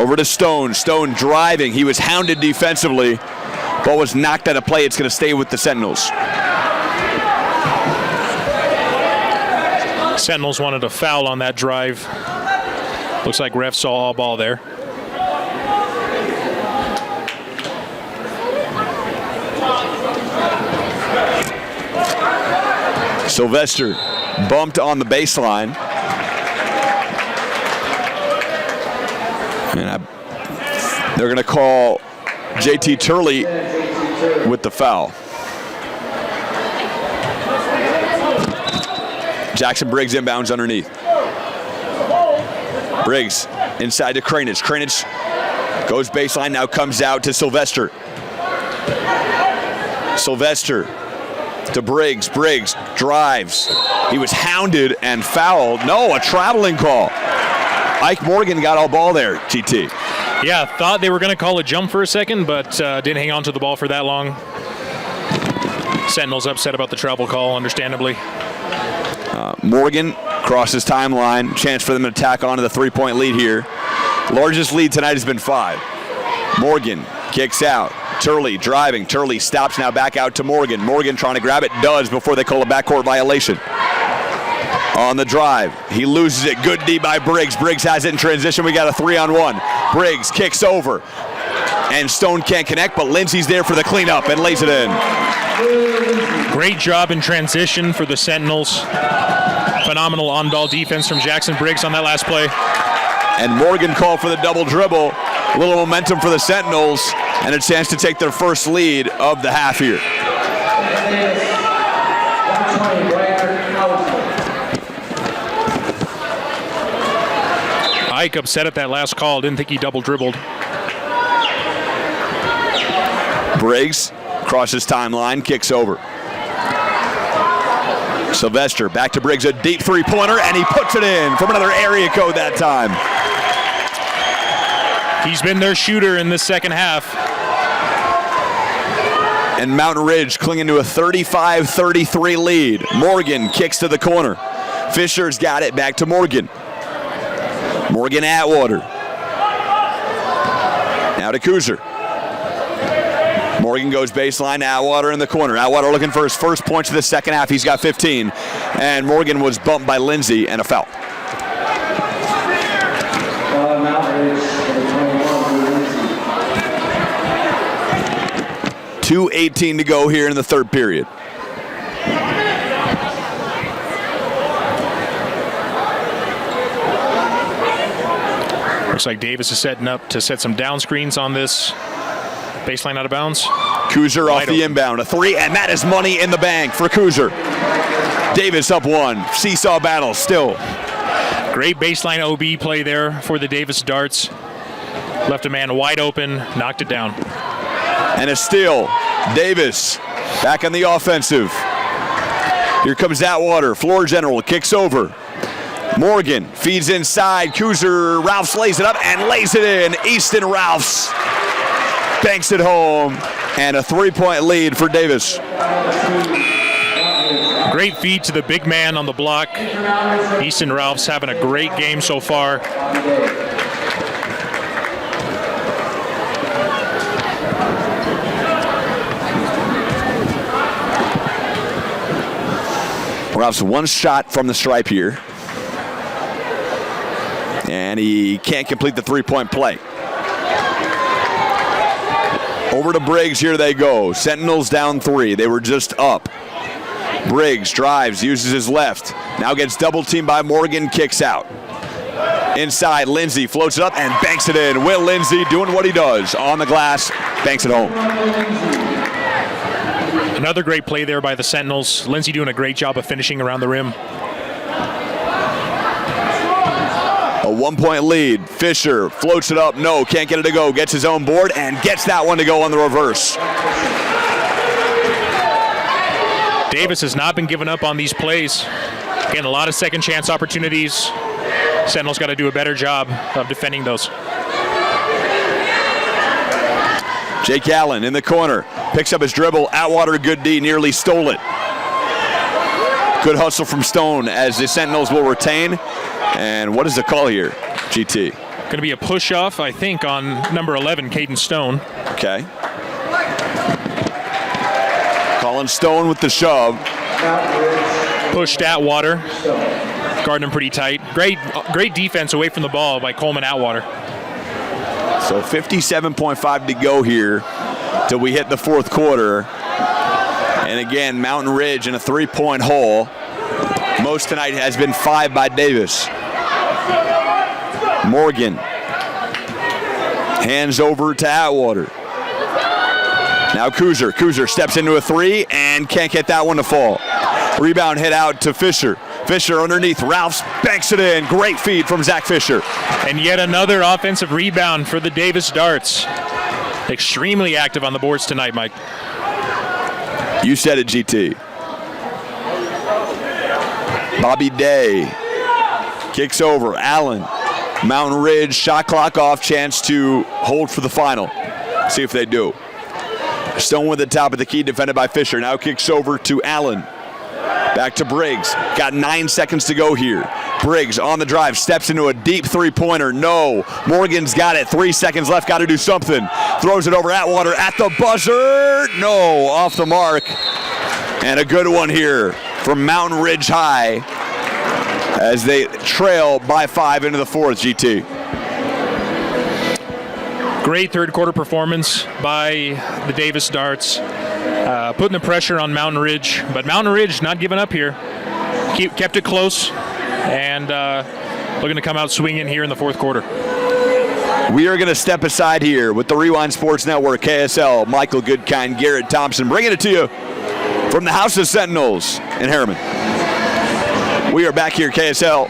Over to Stone. Stone driving. He was hounded defensively. Ball was knocked out of play. It's going to stay with the Sentinels. Sentinels wanted a foul on that drive. Looks like refs saw all ball there. Sylvester bumped on the baseline. And they're going to call JT Turley with the foul. Jackson Briggs inbounds underneath. Briggs inside to Cranage. Cranage Goes baseline, now comes out to Sylvester. Sylvester to Briggs. Briggs drives. He was hounded and fouled. No, a traveling call. Ike Morgan got all ball there, GT. Yeah, thought they were going to call a jump for a second, but didn't hang on to the ball for that long. Sentinels upset about the travel call, understandably. Morgan crosses timeline. Chance for them to tack onto the three-point lead here. Largest lead tonight has been 5. Morgan kicks out. Turley driving. Turley stops now back out to Morgan. Morgan trying to grab it. Does before they call a backcourt violation. On the drive. He loses it. Good D by Briggs. Briggs has it in transition. We got a 3-on-1. Briggs kicks over. And Stone can't connect, but Lindsey's there for the cleanup and lays it in. Great job in transition for the Sentinels. Phenomenal on-ball defense from Jackson Briggs on that last play. And Morgan called for the double dribble. A little momentum for the Sentinels and a chance to take their first lead of the half here. Ike upset at that last call. Didn't think he double dribbled. Briggs crosses timeline, kicks over. Sylvester back to Briggs, a deep three-pointer, and he puts it in from another area code that time. He's been their shooter in this second half. And Mountain Ridge clinging to a 35-33 lead. Morgan kicks to the corner. Fisher's got it back to Morgan. Morgan Atwater. Now to Kuzer. Morgan goes baseline, Atwater in the corner. Atwater looking for his first points of the second half. He's got 15. And Morgan was bumped by Lindsey and a foul. Mountain Ridge, 2:18 to go here in the third period. Looks like Davis is setting up to set some down screens on this baseline out of bounds. Kuzer off the inbound, a 3, and that is money in the bank for Kuzer. Davis up 1, seesaw battle still. Great baseline OB play there for the Davis Darts. Left a man wide open, knocked it down. And a steal. Davis back on the offensive. Here comes Atwater, floor general, kicks over. Morgan feeds inside. Kuzer, Ralphs lays it up and lays it in. Easton Ralphs banks it home, and a 3-point lead for Davis. Great feed to the big man on the block. Easton Ralphs having a great game so far. Ralphs 1 shot from the stripe here. And he can't complete the 3-point play. Over to Briggs, here they go. Sentinels down 3. They were just up. Briggs drives, uses his left. Now gets double teamed by Morgan, kicks out. Inside, Lindsey floats it up and banks it in. Will Lindsey doing what he does on the glass, banks it home. Another great play there by the Sentinels. Lindsey doing a great job of finishing around the rim. A 1-point lead. Fisher floats it up. No, can't get it to go. Gets his own board and gets that one to go on the reverse. Davis has not been giving up on these plays. Getting a lot of second chance opportunities. Sentinels got to do a better job of defending those. Jake Allen in the corner. Picks up his dribble. Atwater, good D, nearly stole it. Good hustle from Stone as the Sentinels will retain. And what is the call here, GT? Going to be a push-off, I think, on number 11, Caden Stone. Okay. Colin Stone with the shove. Pushed Atwater. Guarding him pretty tight. Great defense away from the ball by Coleman Atwater. So 57.5 to go here till we hit the fourth quarter. And again, Mountain Ridge in a 3-point hole. Most tonight has been 5 by Davis. Morgan hands over to Atwater. Now Kuzer steps into a 3 and can't get that one to fall. Rebound hit out to Fisher. Fisher underneath. Ralphs banks it in. Great feed from Zach Fisher. And yet another offensive rebound for the Davis Darts. Extremely active on the boards tonight, Mike. You said it, GT. Bobby Day kicks over. Allen. Mountain Ridge, shot clock off, chance to hold for the final. See if they do. Stone with the top of the key, defended by Fisher. Now kicks over to Allen. Back to Briggs. Got 9 seconds to go here. Briggs on the drive, steps into a deep three-pointer. No. Morgan's got it. 3 seconds left. Got to do something. Throws it over Atwater at the buzzer. No, off the mark. And a good one here from Mountain Ridge High as they trail by 5 into the fourth, GT. Great third quarter performance by the Davis Darts. Putting the pressure on Mountain Ridge, but Mountain Ridge not giving up here. Kept it close, and looking to come out swinging here in the fourth quarter. We are going to step aside here with the Rewind Sports Network, KSL, Michael Goodkind, Garrett Thompson, bringing it to you from the House of Sentinels in Harriman. We are back here, KSL,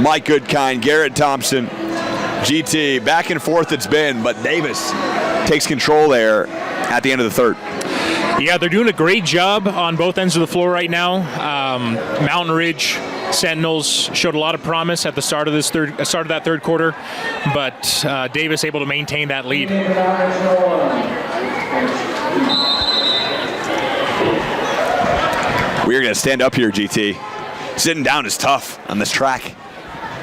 Mike Goodkind, Garrett Thompson, GT. Back and forth it's been, but Davis takes control there at the end of the third. Yeah, they're doing a great job on both ends of the floor right now. Mountain Ridge Sentinels showed a lot of promise at the start of that third quarter, but Davis able to maintain that lead. We're going to stand up here, GT. Sitting down is tough on this track.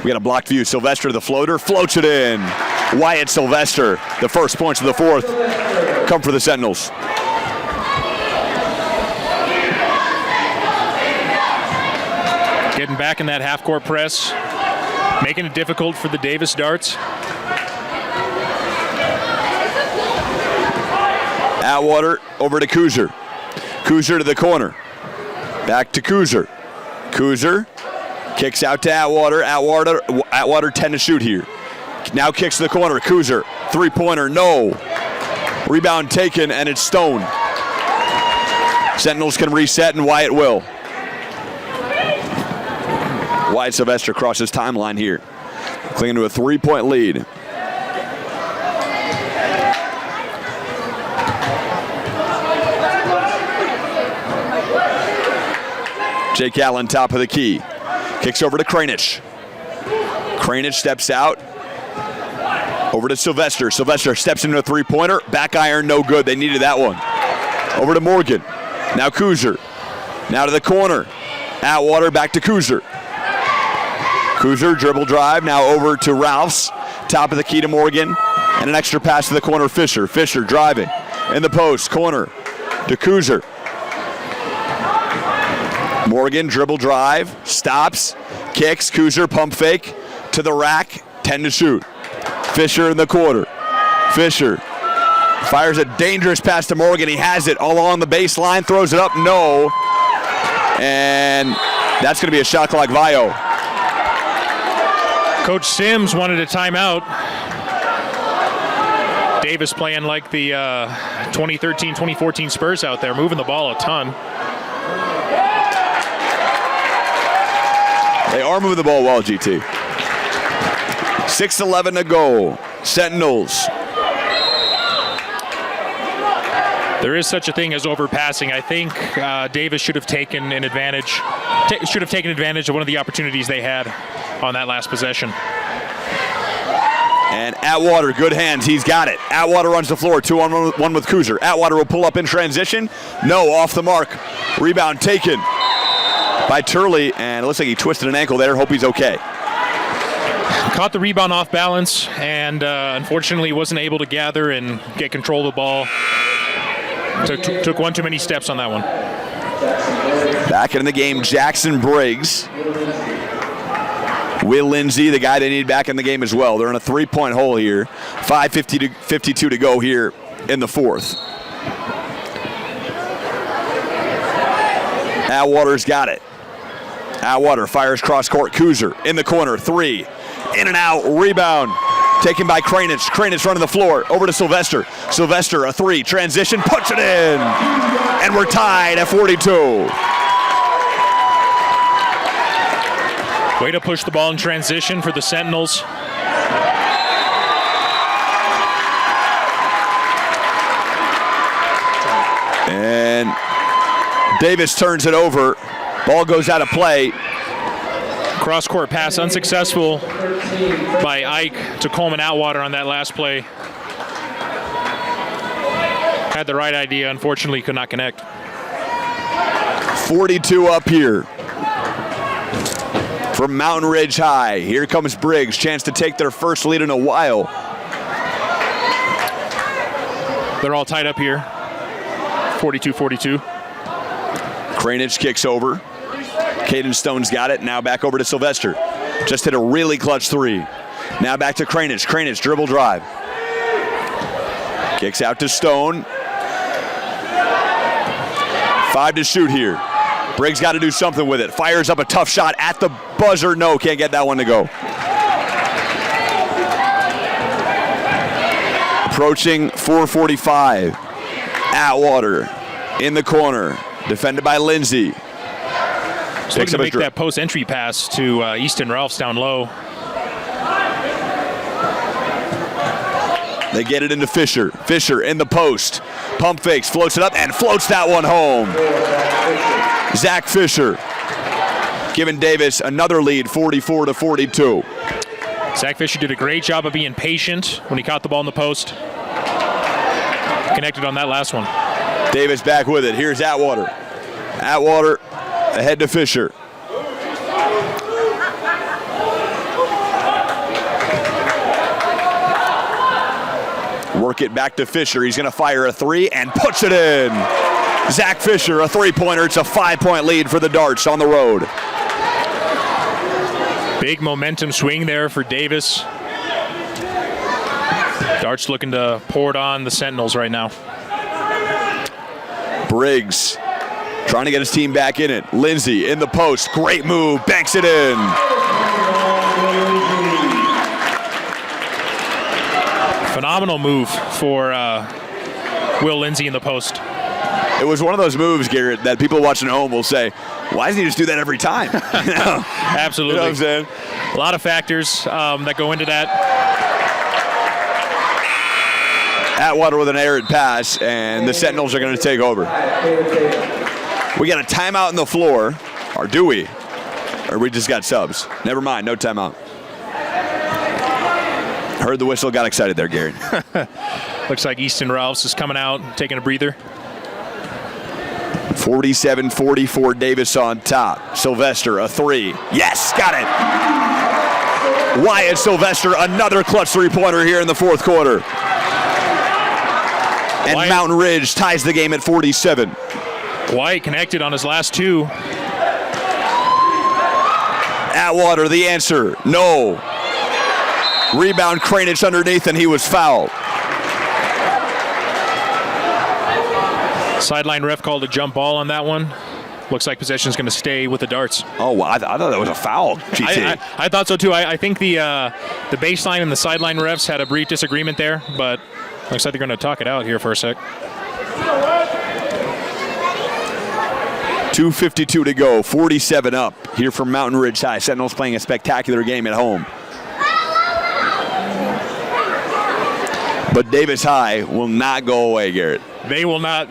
We got a blocked view. Sylvester, the floater, floats it in. Wyatt Sylvester, the first points of the fourth, come for the Sentinels. Getting back in that half-court press, making it difficult for the Davis Darts. Atwater over to Kuzer. Kuzer to the corner. Back to Kuzer. Kuzer kicks out to Atwater. Atwater 10 to shoot here. Now kicks to the corner. Kuzer, three-pointer, no. Rebound taken, and it's Stone. Sentinels can reset, and Wyatt will. Wyatt Sylvester crosses timeline here, clinging to a three-point lead. Jake Allen, top of the key. Kicks over to Kranich. Kranich steps out. Over to Sylvester. Sylvester steps into a three-pointer. Back iron, no good. They needed that one. Over to Morgan. Now Kuzer. Now to the corner. Atwater back to Kuzer. Kuzer, dribble drive, now over to Ralphs. Top of the key to Morgan. And an extra pass to the corner, Fisher. Fisher driving. In the post, corner to Kuzer. Morgan, dribble drive, stops, kicks, Kuzer, pump fake, to the rack, 10 to shoot. Fisher in the quarter. Fisher fires a dangerous pass to Morgan. He has it all along the baseline, throws it up, no. And that's going to be a shot clock VIO. Coach Sims wanted a timeout. Davis playing like the 2013-2014 Spurs out there, moving the ball a ton. They are moving the ball well, GT. 6:11 to go. Sentinels. There is such a thing as overpassing. I think Davis should have taken an advantage. Should have taken advantage of one of the opportunities they had on that last possession. And Atwater, good hands. He's got it. Atwater runs the floor. 2-on-1 with Kuzer. Atwater will pull up in transition. No, off the mark. Rebound taken by Turley, and it looks like he twisted an ankle there. Hope he's okay. Caught the rebound off balance, and unfortunately wasn't able to gather and get control of the ball. Took one too many steps on that one. Back in the game, Jackson Briggs. Will Lindsay, the guy they need back in the game as well. They're in a three-point hole here. 5:52 to go here in the fourth. Atwater's got it. Atwater fires cross court. Kuzer in the corner. Three. In and out. Rebound. Taken by Kranich. Kranich running the floor. Over to Sylvester. Sylvester, a three. Transition. Puts it in. And we're tied at 42. Way to push the ball in transition for the Sentinels. And Davis turns it over. Ball goes out of play. Cross-court pass unsuccessful by Ike to Coleman Atwater on that last play. Had the right idea, unfortunately could not connect. 42 up here from Mountain Ridge High. Here comes Briggs, chance to take their first lead in a while. They're all tied up here, 42-42. Kranich kicks over. Caden Stone's got it. Now back over to Sylvester. Just hit a really clutch three. Now back to Kranich. Kranich dribble drive. Kicks out to Stone. 5 to shoot here. Briggs got to do something with it. Fires up a tough shot at the buzzer. No, can't get that one to go. Approaching 4:45. Atwater in the corner. Defended by Lindsay. So looking to make that post-entry pass to Easton Ralphs down low. They get it into Fisher. Fisher in the post. Pump fakes, floats it up, and floats that one home. Zach Fisher giving Davis another lead, 44-42. Zach Fisher did a great job of being patient when he caught the ball in the post. Connected on that last one. Davis back with it. Here's Atwater. Atwater ahead to Fisher. Work it back to Fisher. He's going to fire a three and puts it in. Zach Fisher, a three-pointer. It's a 5-point lead for the Darts on the road. Big momentum swing there for Davis. Darts looking to pour it on the Sentinels right now. Briggs trying to get his team back in it. Lindsay in the post. Great move. Banks it in. Phenomenal move for Will Lindsay in the post. It was one of those moves, Garrett, that people watching at home will say, why doesn't he just do that every time? You know? Absolutely. You know what I'm saying? A lot of factors that go into that. Atwater with an errant pass, and the Sentinels are going to take over. We got a timeout on the floor, or do we? Or we just got subs? Never mind, no timeout. Heard the whistle, got excited there, Garrett. Looks like Easton Ralphs is coming out, taking a breather. 47-44, Davis on top. Sylvester, a three. Yes, got it. Wyatt Sylvester, another clutch three-pointer here in the fourth quarter. And Wyatt, Mountain Ridge ties the game at 47. Wyatt connected on his last two. Atwater, the answer, no. Rebound, Kranich underneath, and he was fouled. Sideline ref called a jump ball on that one. Looks like possession's going to stay with the Darts. Oh, well, I thought that was a foul, GT. I thought so too. I think the baseline and the sideline refs had a brief disagreement there, but looks like they're going to talk it out here for a sec. 2:52 to go, 47 up here from Mountain Ridge High. Sentinels playing a spectacular game at home. But Davis High will not go away, Garrett. They will not.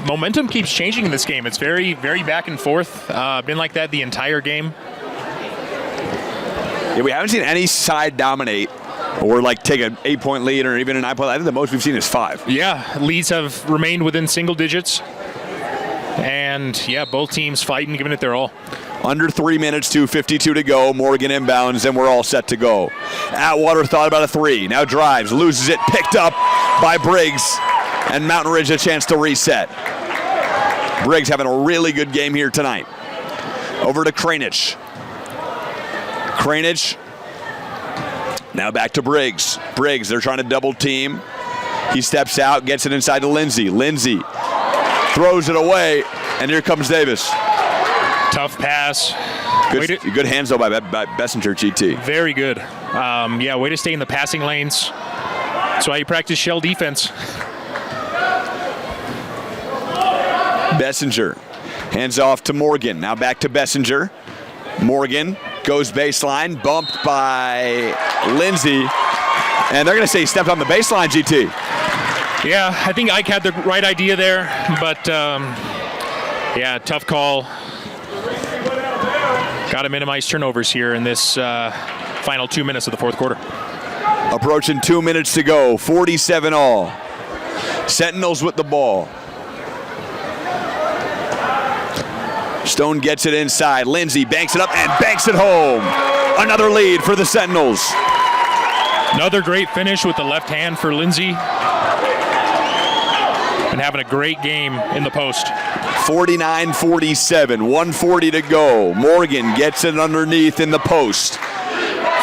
Momentum keeps changing in this game. It's very, very back and forth. Been like that the entire game. Yeah, we haven't seen any side dominate or like take an 8-point lead or even a 9-point lead. I think the most we've seen is 5. Yeah, leads have remained within single digits. And yeah, both teams fighting, giving it their all. Under 3 minutes, 2:52 to go. Morgan inbounds, and we're all set to go. Atwater thought about a three. Now drives, loses it, picked up by Briggs. And Mountain Ridge a chance to reset. Briggs having a really good game here tonight. Over to Kranich. Kranich. Now back to Briggs. Briggs, they're trying to double team. He steps out, gets it inside to Lindsay. Lindsay throws it away, and here comes Davis. Tough pass. Good hands, though, by Bessinger, GT. Very good. Yeah, way to stay in the passing lanes. That's why you practice shell defense. Bessinger hands off to Morgan. Now back to Bessinger. Morgan Goes baseline, bumped by Lindsay. And they're going to say he stepped on the baseline, GT. Yeah, I think Ike had the right idea there, but yeah, tough call. Got to minimize turnovers here in this final 2 minutes of the fourth quarter. Approaching 2 minutes to go, 47 all. Sentinels with the ball. Stone gets it inside. Lindsay banks it up and banks it home. Another lead for the Sentinels. Another great finish with the left hand for Lindsay. Been having a great game in the post. 49-47, 1:40 to go. Morgan gets it underneath in the post.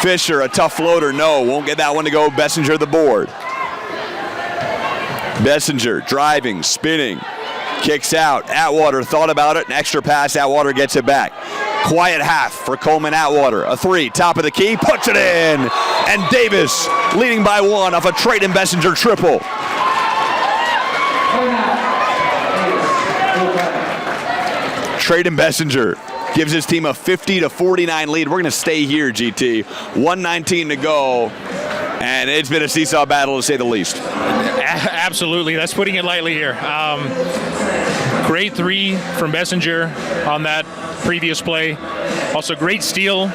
Fisher, a tough floater. No, won't get that one to go. Bessinger the board. Bessinger driving, spinning. Kicks out. Atwater thought about it. An extra pass. Atwater gets it back. Quiet half for Coleman Atwater. A three. Top of the key. Puts it in. And Davis leading by one off a Trayton Bessinger triple. Trayton Bessinger gives his team a 50-49 lead. We're going to stay here, GT. 1:19 to go. And it's been a seesaw battle, to say the least. Absolutely. That's putting it lightly here. Great three from Bessinger on that previous play. Also, great steal,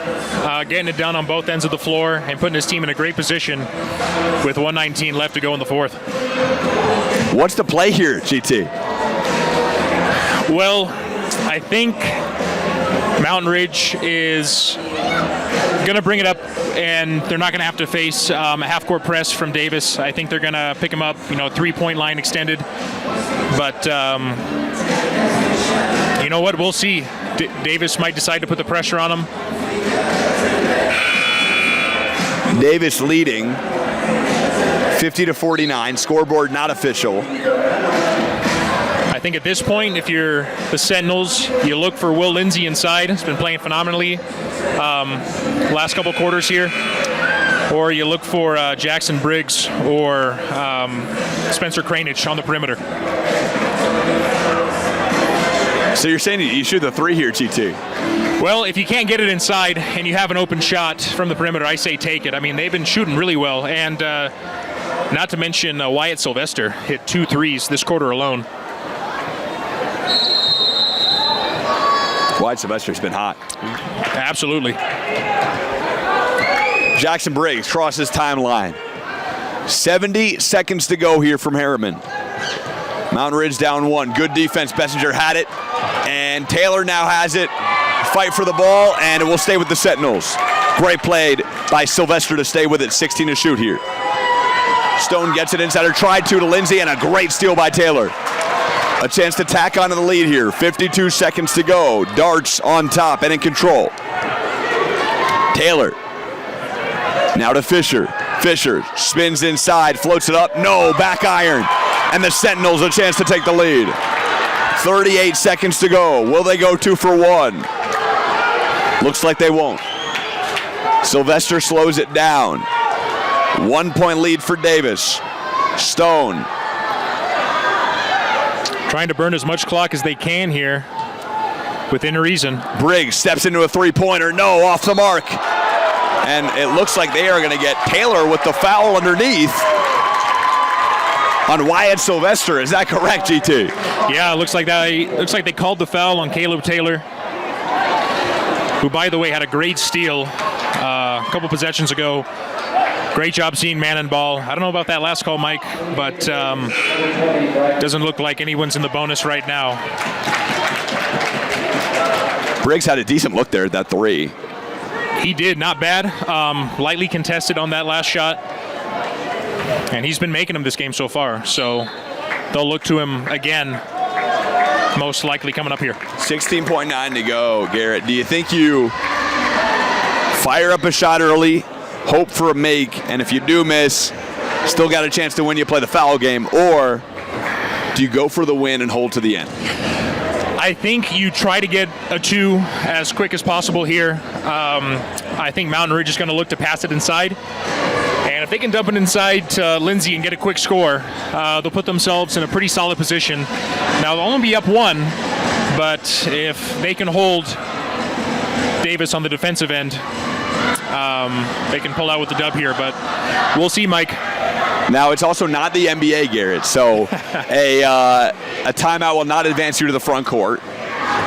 getting it down on both ends of the floor and putting his team in a great position with 1:19 left to go in the fourth. What's the play here, GT? Well, I think Mountain Ridge is going to bring it up, and they're not going to have to face a half-court press from Davis. I think they're going to pick him up, three-point line extended. But you know what? We'll see. Davis might decide to put the pressure on him. Davis leading 50-49. Scoreboard not official. I think at this point, if you're the Sentinels, you look for Will Lindsay inside. He's been playing phenomenally last couple quarters here. Or you look for Jackson Briggs or Spencer Cranich on the perimeter. So you're saying you shoot the three here, GT? Well, if you can't get it inside and you have an open shot from the perimeter, I say take it. I mean, they've been shooting really well. And not to mention Wyatt Sylvester hit 2 threes this quarter alone. Wyatt Sylvester's been hot. Absolutely. Jackson Briggs crosses timeline. 70 seconds to go here from Harriman. Mountain Ridge down one. Good defense. Bessinger had it. And Taylor now has it. Fight for the ball, and it will stay with the Sentinels. Great played by Sylvester to stay with it. 16 to shoot here. Stone gets it inside. Tried to Lindsay, and a great steal by Taylor. A chance to tack onto the lead here. 52 seconds to go. Darts on top and in control. Taylor. Now to Fisher. Fisher spins inside, floats it up. No, back iron. And the Sentinels a chance to take the lead. 38 seconds to go. Will they go 2 for 1? Looks like they won't. Sylvester slows it down. 1 point lead for Davis. Stone. Trying to burn as much clock as they can here within reason. Briggs steps into a three-pointer. No, off the mark. And it looks like they are going to get Taylor with the foul underneath on Wyatt Sylvester. Is that correct, GT? Yeah, it looks like that. Looks like they called the foul on Caleb Taylor, who, by the way, had a great steal a couple possessions ago. Great job seeing man and ball. I don't know about that last call, Mike, but doesn't look like anyone's in the bonus right now. Briggs had a decent look there at that three. He did, not bad. Lightly contested on that last shot. And he's been making them this game so far. So they'll look to him again, most likely coming up here. 16.9 to go, Garrett. Do you think you fire up a shot early, hope for a make, and if you do miss, still got a chance to win, you play the foul game, or do you go for the win and hold to the end? I think you try to get a 2 as quick as possible here. I think Mountain Ridge is going to look to pass it inside. And if they can dump it inside to Lindsay and get a quick score, they'll put themselves in a pretty solid position. Now, they'll only be up 1, but if they can hold Davis on the defensive end, they can pull out with the dub here. But we'll see, Mike. Now, it's also not the NBA, Garrett, so a timeout will not advance you to the front court.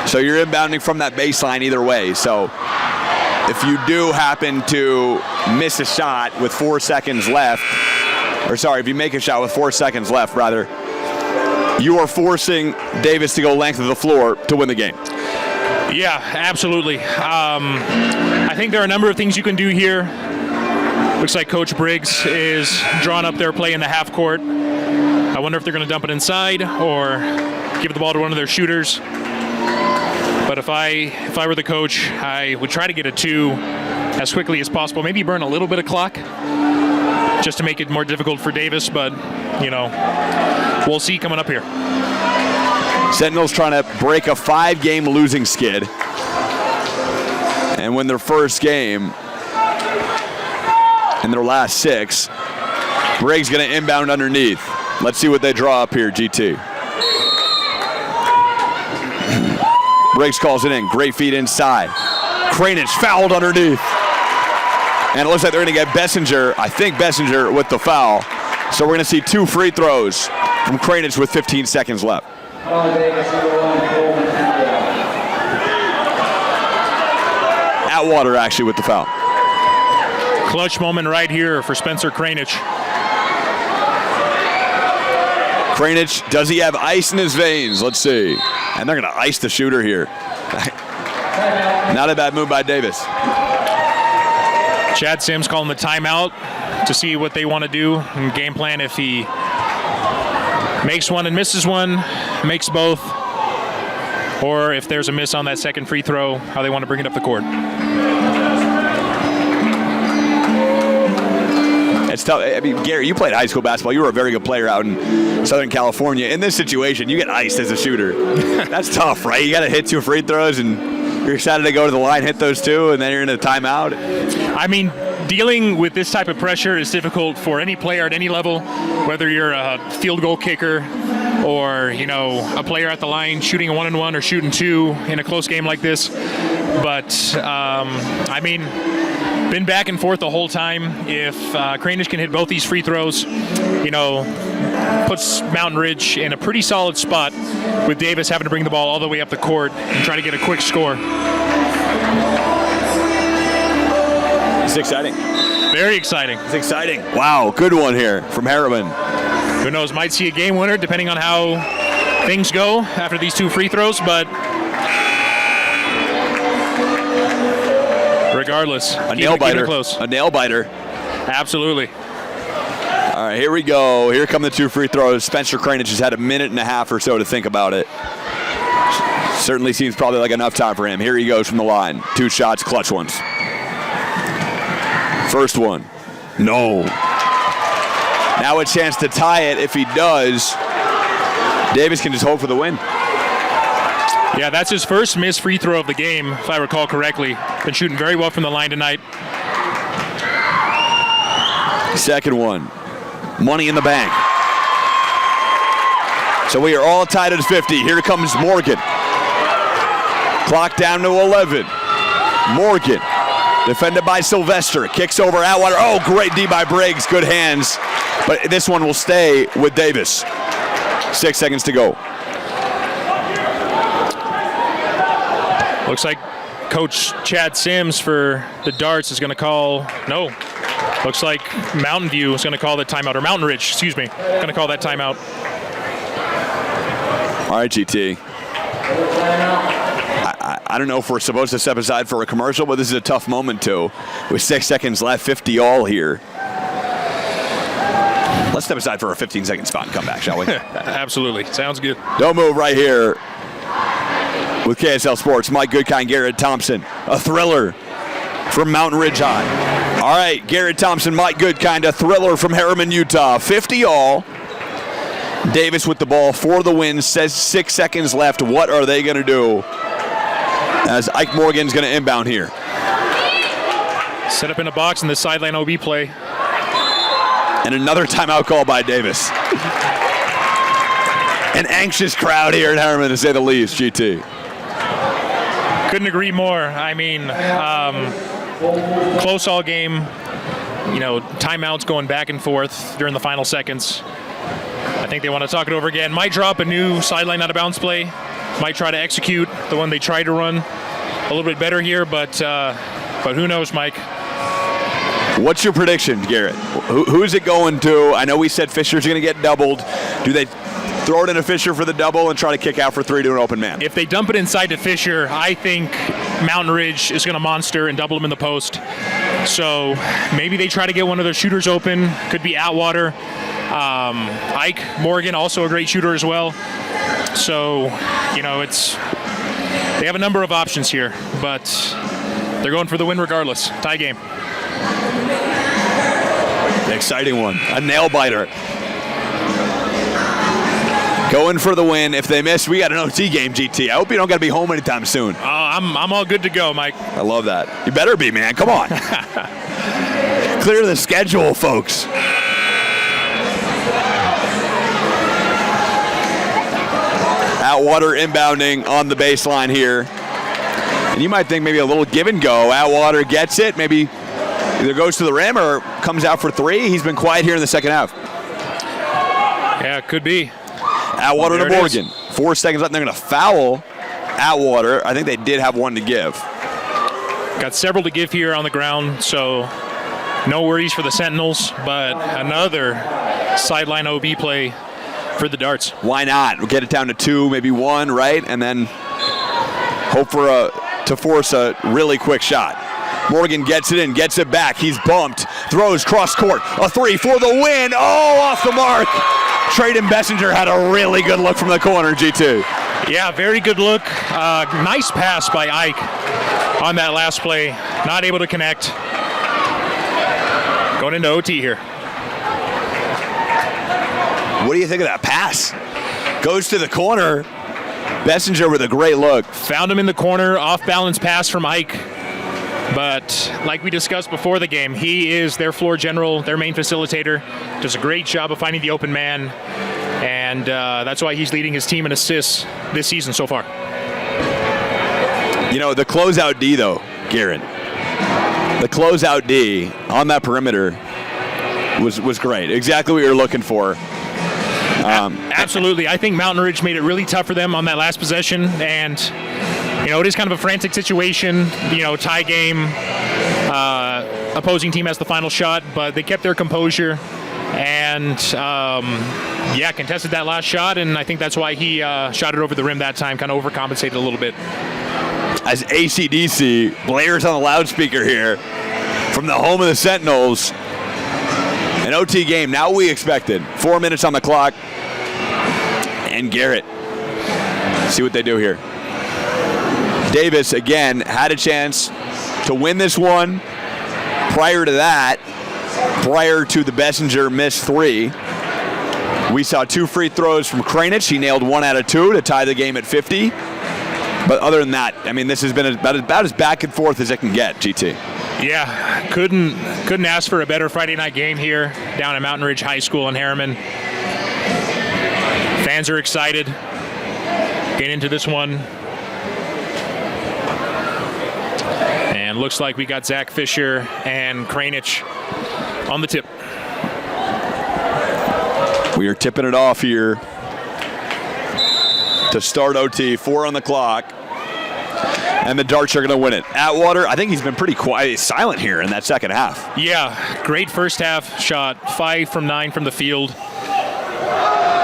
So you're inbounding from that baseline either way. So if you do happen to miss a shot with 4 seconds left, or sorry, if you make a shot with 4 seconds left, rather, you are forcing Davis to go length of the floor to win the game. Yeah, absolutely. I think there are a number of things you can do here. Looks like Coach Briggs is drawing up their play in the half court. I wonder if they're going to dump it inside or give the ball to one of their shooters. But if I were the coach, I would try to get a 2 as quickly as possible. Maybe burn a little bit of clock just to make it more difficult for Davis. But, we'll see coming up here. Sentinels trying to break a 5-game losing skid and win their first game in their last 6. Briggs going to inbound underneath. Let's see what they draw up here, GT. Briggs calls it in. Great feed inside. Kranich fouled underneath. And it looks like they're going to get Bessinger, I think Bessinger, with the foul. So we're going to see 2 free throws from Kranich with 15 seconds left. Atwater actually with the foul. Clutch moment right here for Spencer Kranich. Kranich, does he have ice in his veins? Let's see. And they're going to ice the shooter here. Not a bad move by Davis. Chad Sims calling the timeout to see what they want to do and game plan if he makes one and misses one, makes both, or if there's a miss on that second free throw, how they want to bring it up the court. It's tough. I mean, Gary, you played high school basketball. You were a very good player out in Southern California. In this situation, you get iced as a shooter. That's tough, right? You got to hit 2 free throws, and you're excited to go to the line, hit those 2, and then you're in a timeout. I mean, dealing with this type of pressure is difficult for any player at any level, whether you're a field goal kicker or, a player at the line shooting a 1-on-1 or shooting 2 in a close game like this. But, been back and forth the whole time. If Kranich can hit both these free throws, puts Mountain Ridge in a pretty solid spot with Davis having to bring the ball all the way up the court and try to get a quick score. It's exciting. Very exciting. It's exciting. Wow, good one here from Harriman. Who knows, might see a game winner depending on how things go after these 2 free throws, but regardless, a nail biter. Close. A nail biter. Absolutely. All right, here we go. Here come the 2 free throws. Spencer Kranich has had a minute and a half or so to think about it. Certainly seems probably like enough time for him. Here he goes from the line. 2 shots, clutch ones. First one. No. Now a chance to tie it. If he does, Davis can just hope for the win. Yeah, that's his first missed free throw of the game, if I recall correctly. Been shooting very well from the line tonight. Second one. Money in the bank. So we are all tied at 50. Here comes Morgan. Clock down to 11. Morgan, defended by Sylvester. Kicks over Atwater. Oh, great D by Briggs. Good hands. But this one will stay with Davis. 6 seconds to go. Looks like Coach Chad Sims for the Darts is going to call, no. Looks like Mountain View is going to call the timeout, or Mountain Ridge, excuse me, going to call that timeout. All right, GT. I don't know if we're supposed to step aside for a commercial, but this is a tough moment too. With 6 seconds left, 50 all here. Let's step aside for a 15-second spot and come back, shall we? Absolutely. Sounds good. Don't move right here. With KSL Sports, Mike Goodkind, Garrett Thompson. A thriller from Mountain Ridge High. All right, Garrett Thompson, Mike Goodkind, a thriller from Harriman, Utah. 50 all. Davis with the ball for the win. Says 6 seconds left. What are they going to do? As Ike Morgan's going to inbound here. Set up in a box in the sideline OB play. And another timeout call by Davis. An anxious crowd here at Harriman, to say the least, GT. Couldn't agree more. I mean, close all game. You know, timeouts going back and forth during the final seconds. I think they want to talk it over again. Might drop a new sideline out of bounds play. Might try to execute the one they tried to run a little bit better here, but who knows, Mike? What's your prediction, Garrett? Who's it going to? I know we said Fisher's going to get doubled. Do they throw it into Fisher for the double and try to kick out for 3 to an open man? If they dump it inside to Fisher, I think Mountain Ridge is going to monster and double him in the post. So maybe they try to get one of their shooters open. Could be Atwater. Ike Morgan, also a great shooter as well. So, you know, they have a number of options here, but they're going for the win regardless. Tie game. An exciting one. A nail biter. Going for the win. If they miss, we got an OT game, GT. I hope you don't got to be home anytime soon. I'm all good to go, Mike. I love that. You better be, man. Come on. Clear the schedule, folks. Atwater inbounding on the baseline here. And you might think maybe a little give and go. Atwater gets it. Maybe either goes to the rim or comes out for 3. He's been quiet here in the second half. Yeah, it could be. Atwater to Morgan. 4 seconds left. They're going to foul Atwater. I think they did have one to give. Got several to give here on the ground, so no worries for the Sentinels, but another sideline OB play for the Darts. Why not? We'll get it down to 2, maybe 1, right? And then hope to force a really quick shot. Morgan gets it in, gets it back. He's bumped, throws cross court. A 3 for the win. Oh, off the mark. Trayden Bessinger had a really good look from the corner, G2. Yeah, very good look. Nice pass by Ike on that last play. Not able to connect. Going into OT here. What do you think of that pass? Goes to the corner. Bessinger with a great look. Found him in the corner, off-balance pass from Ike. But like we discussed before the game, he is their floor general, their main facilitator. Does a great job of finding the open man. And that's why he's leading his team in assists this season so far. You know, the closeout D, though, Garrett. The closeout D on that perimeter was great. Exactly what you're looking for. Absolutely. I think Mountain Ridge made it really tough for them on that last possession. And, you know, it is kind of a frantic situation. You know, tie game. Opposing team has the final shot, but they kept their composure. And, contested that last shot. And I think that's why he shot it over the rim that time, kind of overcompensated a little bit. As AC/DC blares on the loudspeaker here from the home of the Sentinels. An OT game, now we expected. 4 minutes on the clock. And Garrett, see what they do here. Davis, again, had a chance to win this one. Prior to that, prior to the Bessinger missed 3, we saw 2 free throws from Kranich. He nailed 1 out of 2 to tie the game at 50. But other than that, I mean, this has been about as back and forth as it can get, GT. Yeah, couldn't ask for a better Friday night game here down at Mountain Ridge High School in Harriman. Fans are excited. Getting into this one. And looks like we got Zach Fisher and Kranich on the tip. We are tipping it off here to start OT. 4 on the clock. And the Darts are going to win it. Atwater, I think he's been pretty quiet, silent here in that second half. Yeah, great first half shot. 5 from 9 from the field.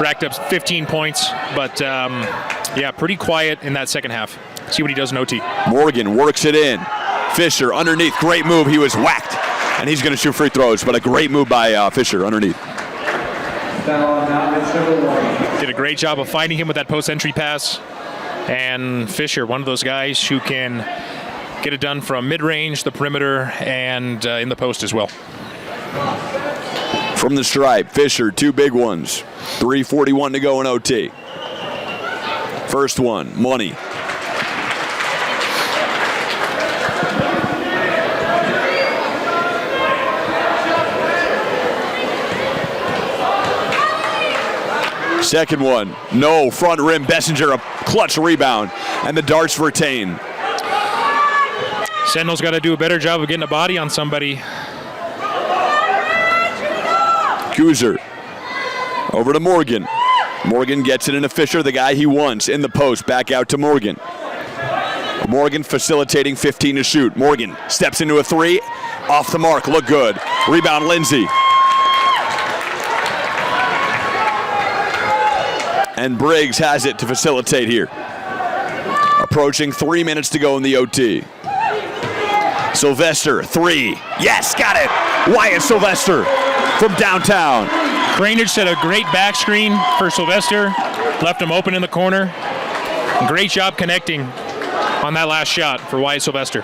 Racked up 15 points. But, pretty quiet in that second half. See what he does in OT. Morgan works it in. Fisher underneath. Great move. He was whacked. And he's going to shoot free throws. But a great move by Fisher underneath. Did a great job of finding him with that post-entry pass. And Fisher, one of those guys who can get it done from mid-range, the perimeter, and in the post as well. From the stripe, Fisher, 2 big ones. 3:41 to go in OT. First one, money. Second one, no, front rim, Bessinger, a clutch rebound, and the Darts retain. Sentinels got to do a better job of getting a body on somebody. Kuzer over to Morgan. Morgan gets it into Fisher, the guy he wants in the post. Back out to Morgan. Morgan facilitating 15 to shoot. Morgan steps into a three. Off the mark. Look good. Rebound, Lindsay. And Briggs has it to facilitate here. Approaching 3 minutes to go in the OT. Sylvester, three. Yes, got it. Wyatt Sylvester from downtown. Cranage set a great back screen for Sylvester. Left him open in the corner. Great job connecting on that last shot for Wyatt Sylvester.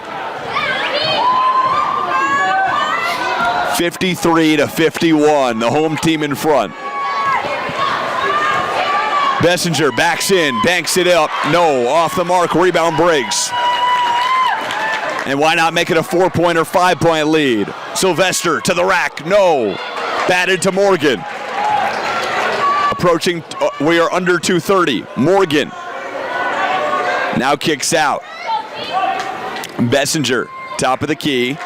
53 to 51, the home team in front. Bessinger backs in, banks it up. No, off the mark, rebound Briggs. And why not make it a 4-point or 5-point lead? Sylvester to the rack, no. Batted to Morgan. Approaching, we are under 2:30. Morgan now kicks out. Bessinger, top of the key.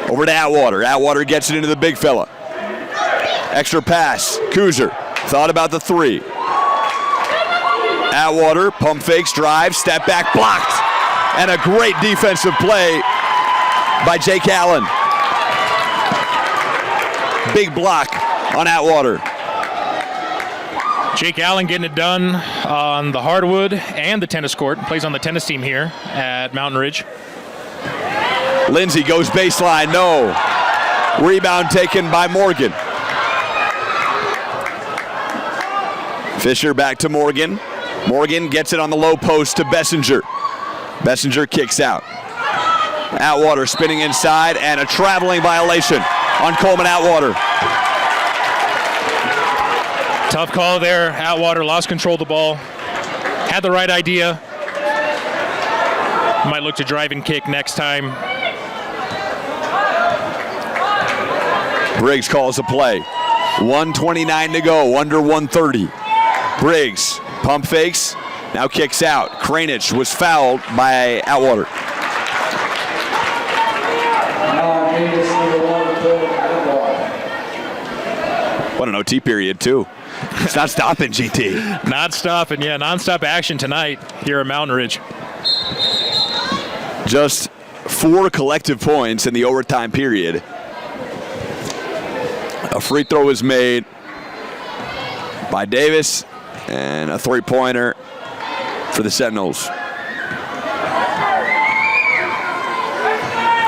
Over to Atwater. Atwater gets it into the big fella. Extra pass. Kuzer thought about the three. Atwater, pump fakes, drive, step back, blocked. And a great defensive play by Jake Allen. Big block on Atwater. Jake Allen getting it done on the hardwood and the tennis court. Plays on the tennis team here at Mountain Ridge. Lindsay goes baseline, no. Rebound taken by Morgan. Fisher back to Morgan. Morgan gets it on the low post to Bessinger. Bessinger kicks out. Atwater spinning inside and a traveling violation on Coleman Atwater. Tough call there. Atwater lost control of the ball. Had the right idea. Might look to drive and kick next time. Briggs calls a play. 1:29 to go, under 1:30. Briggs, pump fakes, now kicks out. Cranich was fouled by Atwater. What an OT period, too. It's not stopping, GT. Not stopping, yeah. Non-stop action tonight here at Mountain Ridge. Just 4 collective points in the overtime period. A free throw was made by Davis and a three-pointer for the Sentinels.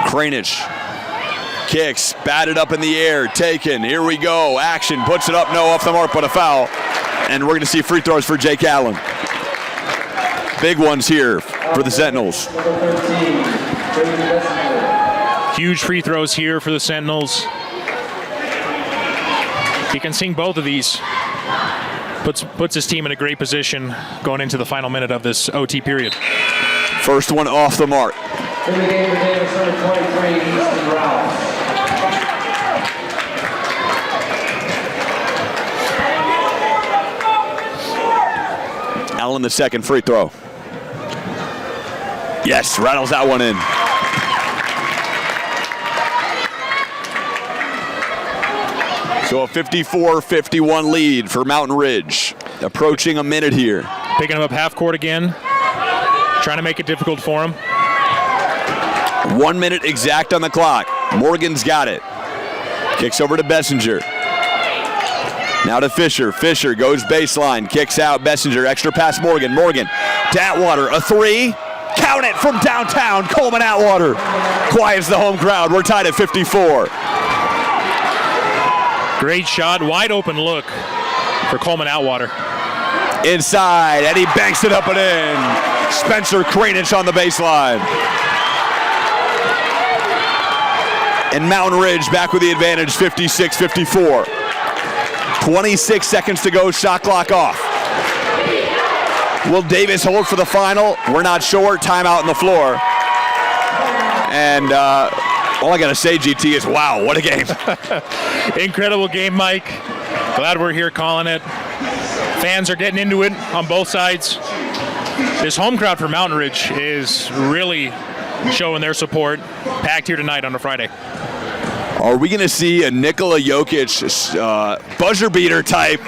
Cranich kicks, batted up in the air, taken. Here we go. Action, puts it up, no, off the mark, but a foul. And we're going to see free throws for Jake Allen. Big ones here for the Sentinels. Huge free throws here for the Sentinels. He can sing both of these. Puts his team in a great position going into the final minute of this OT period. First one off the mark. In the game for Davis, number 23, Easton Rouse. Allen, the second free throw. Yes, rattles that one in. So a 54-51 lead for Mountain Ridge. Approaching a minute here. Picking him up half court again. Trying to make it difficult for him. 1 minute exact on the clock. Morgan's got it. Kicks over to Bessinger. Now to Fisher. Fisher goes baseline. Kicks out. Bessinger. Extra pass Morgan. Morgan to Atwater. A three. Count it from downtown. Coleman Atwater quiets the home crowd. We're tied at 54. Great shot. Wide open look for Coleman Atwater. Inside. And he banks it up and in. Spencer Cranich on the baseline. And Mountain Ridge back with the advantage, 56-54. 26 seconds to go, shot clock off. Will Davis hold for the final? We're not sure. Timeout on the floor. And all I got to say, GT, is wow, what a game. Incredible game, Mike. Glad we're here calling it. Fans are getting into it on both sides. This home crowd for Mountain Ridge is really showing their support. Packed here tonight on a Friday. Are we going to see a Nikola Jokic buzzer beater type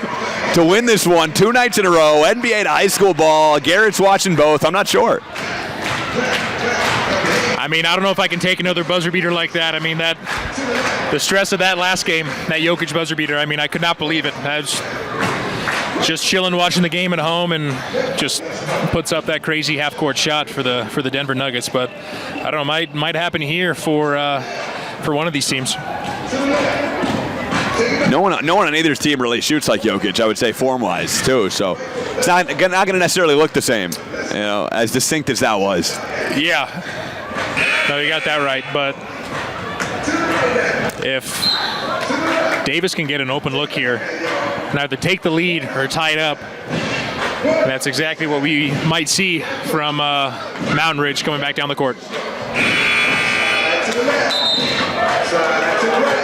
to win this one 2 nights in a row? NBA to high school ball. Garrett's watching both. I'm not sure. I mean, I don't know if I can take another buzzer beater like that. I mean, the stress of that last game, that Jokic buzzer beater, I mean, I could not believe it. I was just chilling watching the game at home and just puts up that crazy half-court shot for the Denver Nuggets. But I don't know, might happen here for one of these teams. No one on either team really shoots like Jokic, I would say, form-wise, too. So it's not going to necessarily look the same, as distinct as that was. Yeah. No, you got that right. But if Davis can get an open look here and either take the lead or tie it up, that's exactly what we might see from Mountain Ridge coming back down the court.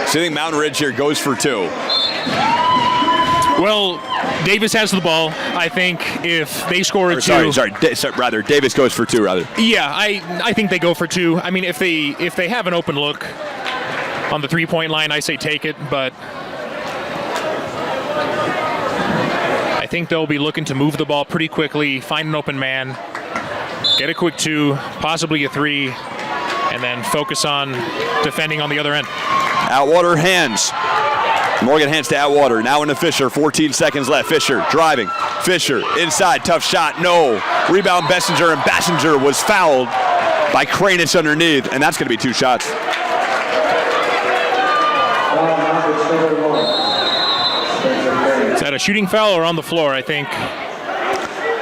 So you think Mountain Ridge here goes for 2? Well, Davis has the ball. I think if they score a 2... Rather, Davis goes for 2, rather. Yeah, I think they go for 2. I mean, if they have an open look on the three-point line, I say take it, but I think they'll be looking to move the ball pretty quickly, find an open man, get a quick 2, possibly a 3, and then focus on defending on the other end. Atwater hands. Morgan hands to Atwater. Now into Fisher. 14 seconds left. Fisher driving. Fisher inside. Tough shot. No. Rebound Bessinger, and Bessinger was fouled by Kranich underneath, and that's going to be 2 shots. Is that a shooting foul or on the floor, I think?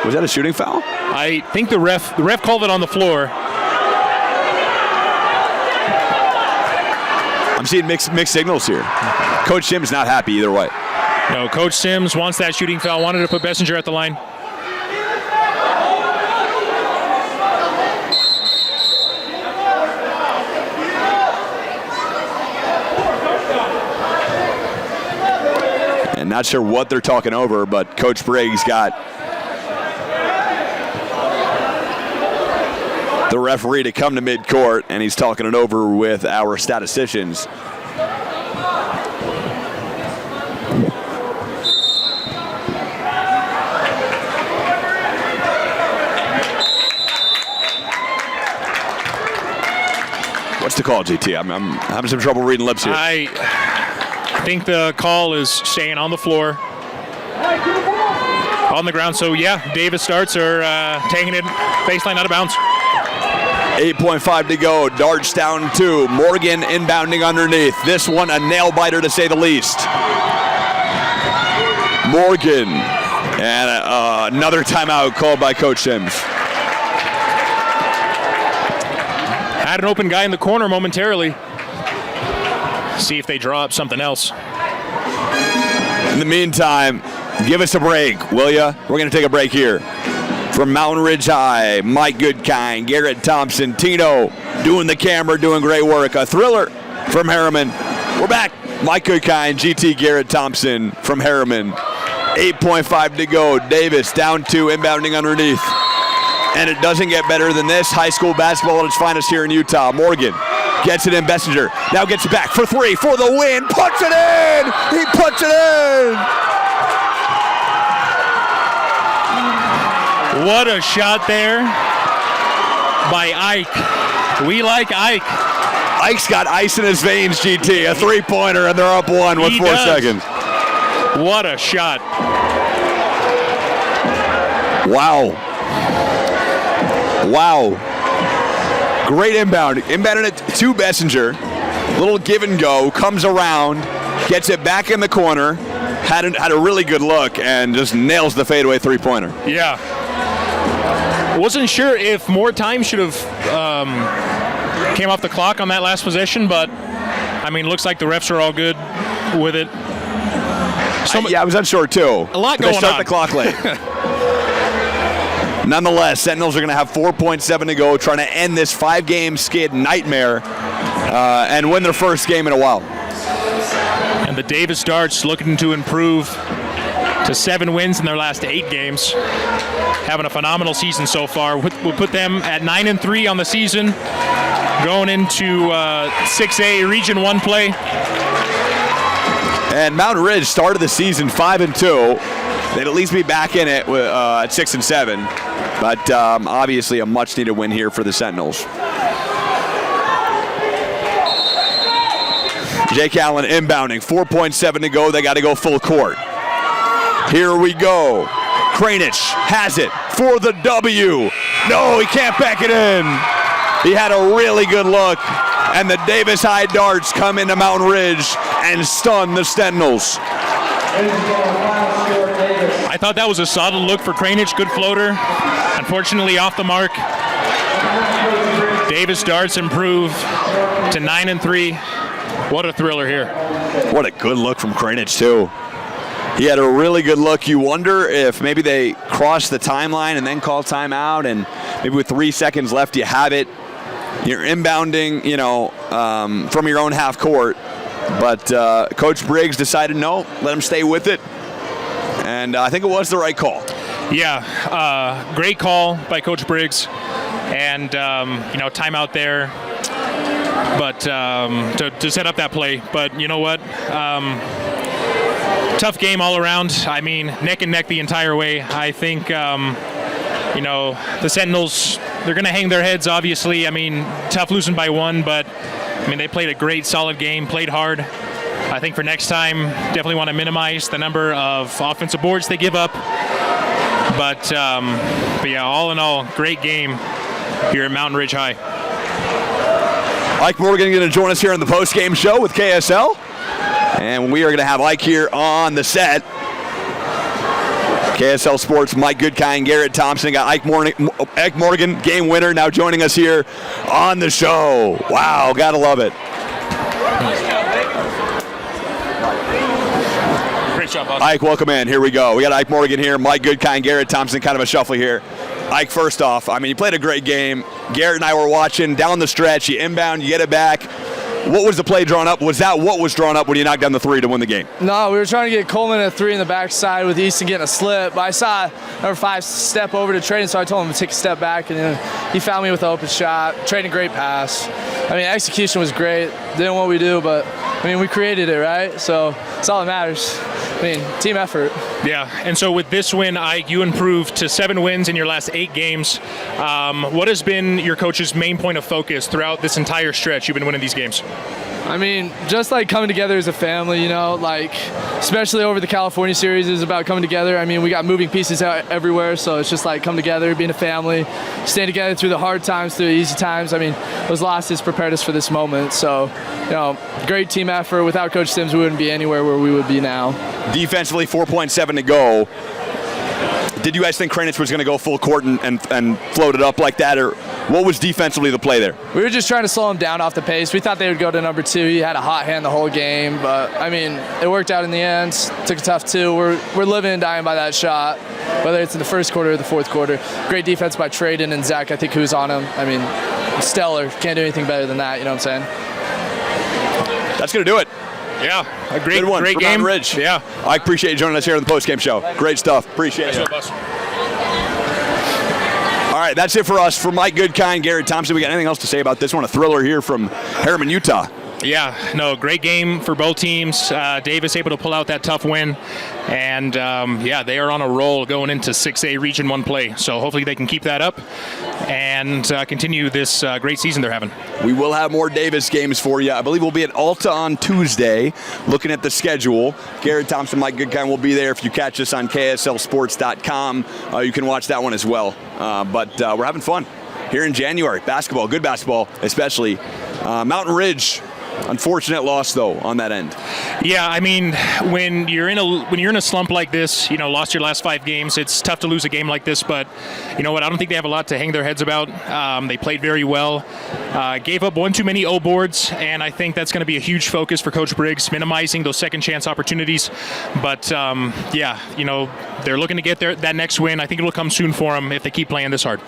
Was that a shooting foul? I think the ref called it on the floor. I'm seeing mixed signals here. Coach Sims not happy either way. No, Coach Sims wants that shooting foul, wanted to put Bessinger at the line. And not sure what they're talking over, but Coach Briggs got the referee to come to midcourt, and he's talking it over with our statisticians. What's the call, GT? I'm having some trouble reading lips here. I think the call is staying on the floor, on the ground. So, yeah, Davis starts or taking it baseline out of bounds. 8.5 to go. Darts down 2. Morgan inbounding underneath. This one a nail biter to say the least. Morgan. And another timeout called by Coach Sims. Had an open guy in the corner momentarily. See if they draw up something else. In the meantime, give us a break, will ya? We're going to take a break here. From Mountain Ridge High, Mike Goodkind, Garrett Thompson, Tino doing the camera, doing great work. A thriller from Harriman. We're back. Mike Goodkind, GT, Garrett Thompson from Harriman. 8.5 to go. Davis down 2, inbounding underneath. And it doesn't get better than this. High school basketball at its finest here in Utah. Morgan gets it in. Bessinger now gets it back for 3 for the win. Puts it in. He puts it in. What a shot there by Ike. We like Ike. Ike's got ice in his veins, GT. A 3-pointer, and they're up 1 with 4 seconds. What a shot. Wow. Wow. Great inbound. Inbounded it to Bessinger. Little give and go. Comes around. Gets it back in the corner. Had a really good look and just nails the fadeaway 3-pointer. Yeah. Wasn't sure if more time should have came off the clock on that last possession, but I mean, looks like the refs are all good with it. Yeah, I was unsure too. A lot going on. They start the clock late. Nonetheless, Sentinels are going to have 4.7 to go, trying to end this 5-game skid nightmare and win their first game in a while. And the Davis Darts looking to improve to 7 wins in their last 8 games. Having a phenomenal season so far. We'll put them at 9-3 on the season. going into 6A Region 1 play. And Mountain Ridge started the season 5-2. They'd at least be back in it at 6-7. But obviously a much-needed win here for the Sentinels. Jake Allen inbounding, 4.7 to go. They got to go full court. Here we go. Kranich has it for the W. No, he can't back it in. He had a really good look. And the Davis High Darts come into Mountain Ridge and stun the Sentinels. I thought that was a solid look for Kranich. Good floater. Unfortunately, off the mark. Davis Darts improve to 9-3. What a thriller here. What a good look from Kranich, too. He had a really good look. You wonder if maybe they crossed the timeline and then call timeout, and maybe with 3 seconds left, you have it. You're inbounding, from your own half court. But Coach Briggs decided, no, let him stay with it. And I think it was the right call. Yeah, great call by Coach Briggs. And, timeout there. But to set up that play. But you know what? Tough game all around. I mean, neck and neck the entire way. I think, the Sentinels, they're going to hang their heads, obviously. I mean, tough losing by 1, but, they played a great, solid game, played hard. I think for next time, definitely want to minimize the number of offensive boards they give up. But yeah, all in all, great game here at Mountain Ridge High. Ike Morgan going to join us here on the post-game show with KSL. And we are going to have Ike here on the set. KSL Sports, Mike Goodkind, Garrett Thompson. Got Ike Morgan, game winner, now joining us here on the show. Wow, got to love it. Great job, boss. Ike, welcome in. Here we go. We got Ike Morgan here, Mike Goodkind, Garrett Thompson, kind of a shuffle here. Ike, first off, you played a great game. Garrett and I were watching down the stretch. You inbound, you get it back. What was the play drawn up? Was that what was drawn up when you knocked down the 3 to win the game? No, we were trying to get Coleman a 3 in the backside with Easton getting a slip. But I saw number 5 step over to Trayden, so I told him to take a step back, and then he found me with an open shot. Trayden, great pass. Execution was great. Didn't what we do, but we created it, right? So that's all that matters. Team effort. Yeah, and so with this win, Ike, you improved to 7 wins in your last 8 games. What has been your coach's main point of focus throughout this entire stretch you've been winning these games? Just like coming together as a family, especially over the California series is about coming together. We got moving pieces out everywhere, so it's just like come together, being a family, staying together through the hard times, through the easy times. Those losses prepared us for this moment. So, great team effort. Without Coach Sims, we wouldn't be anywhere where we would be now. Defensively, 4.7 to go. Did you guys think Kranich was going to go full court and float it up like that, or what was defensively the play there? We were just trying to slow him down off the pace. We thought they would go to number 2. He had a hot hand the whole game, but it worked out in the end. Took a tough 2. We're living and dying by that shot, whether it's in the first quarter or the fourth quarter. Great defense by Trayden and Zach, I think, who's on him. Stellar. Can't do anything better than that. You know what I'm saying? That's going to do it. Yeah, a great one great for game. Mountain Ridge. Yeah, I appreciate you joining us here on the post-game show. Great stuff. Appreciate it. All right, that's it for us. For Mike Goodkind, Garrett Thompson, we got anything else to say about this one? A thriller here from Harriman, Utah. Yeah, no, great game for both teams. Davis able to pull out that tough win. And, they are on a roll going into 6A Region 1 play. So hopefully they can keep that up and continue this great season they're having. We will have more Davis games for you. I believe we'll be at Alta on Tuesday looking at the schedule. Garrett Thompson, Mike Goodkind will be there. If you catch us on KSLSports.com, you can watch that one as well. But we're having fun here in January. Basketball, good basketball, especially. Mountain Ridge, unfortunate loss though on that end. Yeah, when you're in a slump like this, lost your last 5 games, it's tough to lose a game like this. But you know what? I don't think they have a lot to hang their heads about. They played very well. Gave up one too many O boards, and I think that's going to be a huge focus for Coach Briggs, minimizing those second chance opportunities. But they're looking to get that next win. I think it'll come soon for them if they keep playing this hard.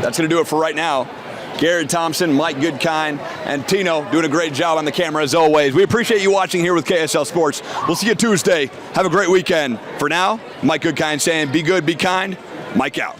That's going to do it for right now. Garrett Thompson, Mike Goodkind, and Tino doing a great job on the camera as always. We appreciate you watching here with KSL Sports. We'll see you Tuesday. Have a great weekend. For now, Mike Goodkind saying be good, be kind. Mike out.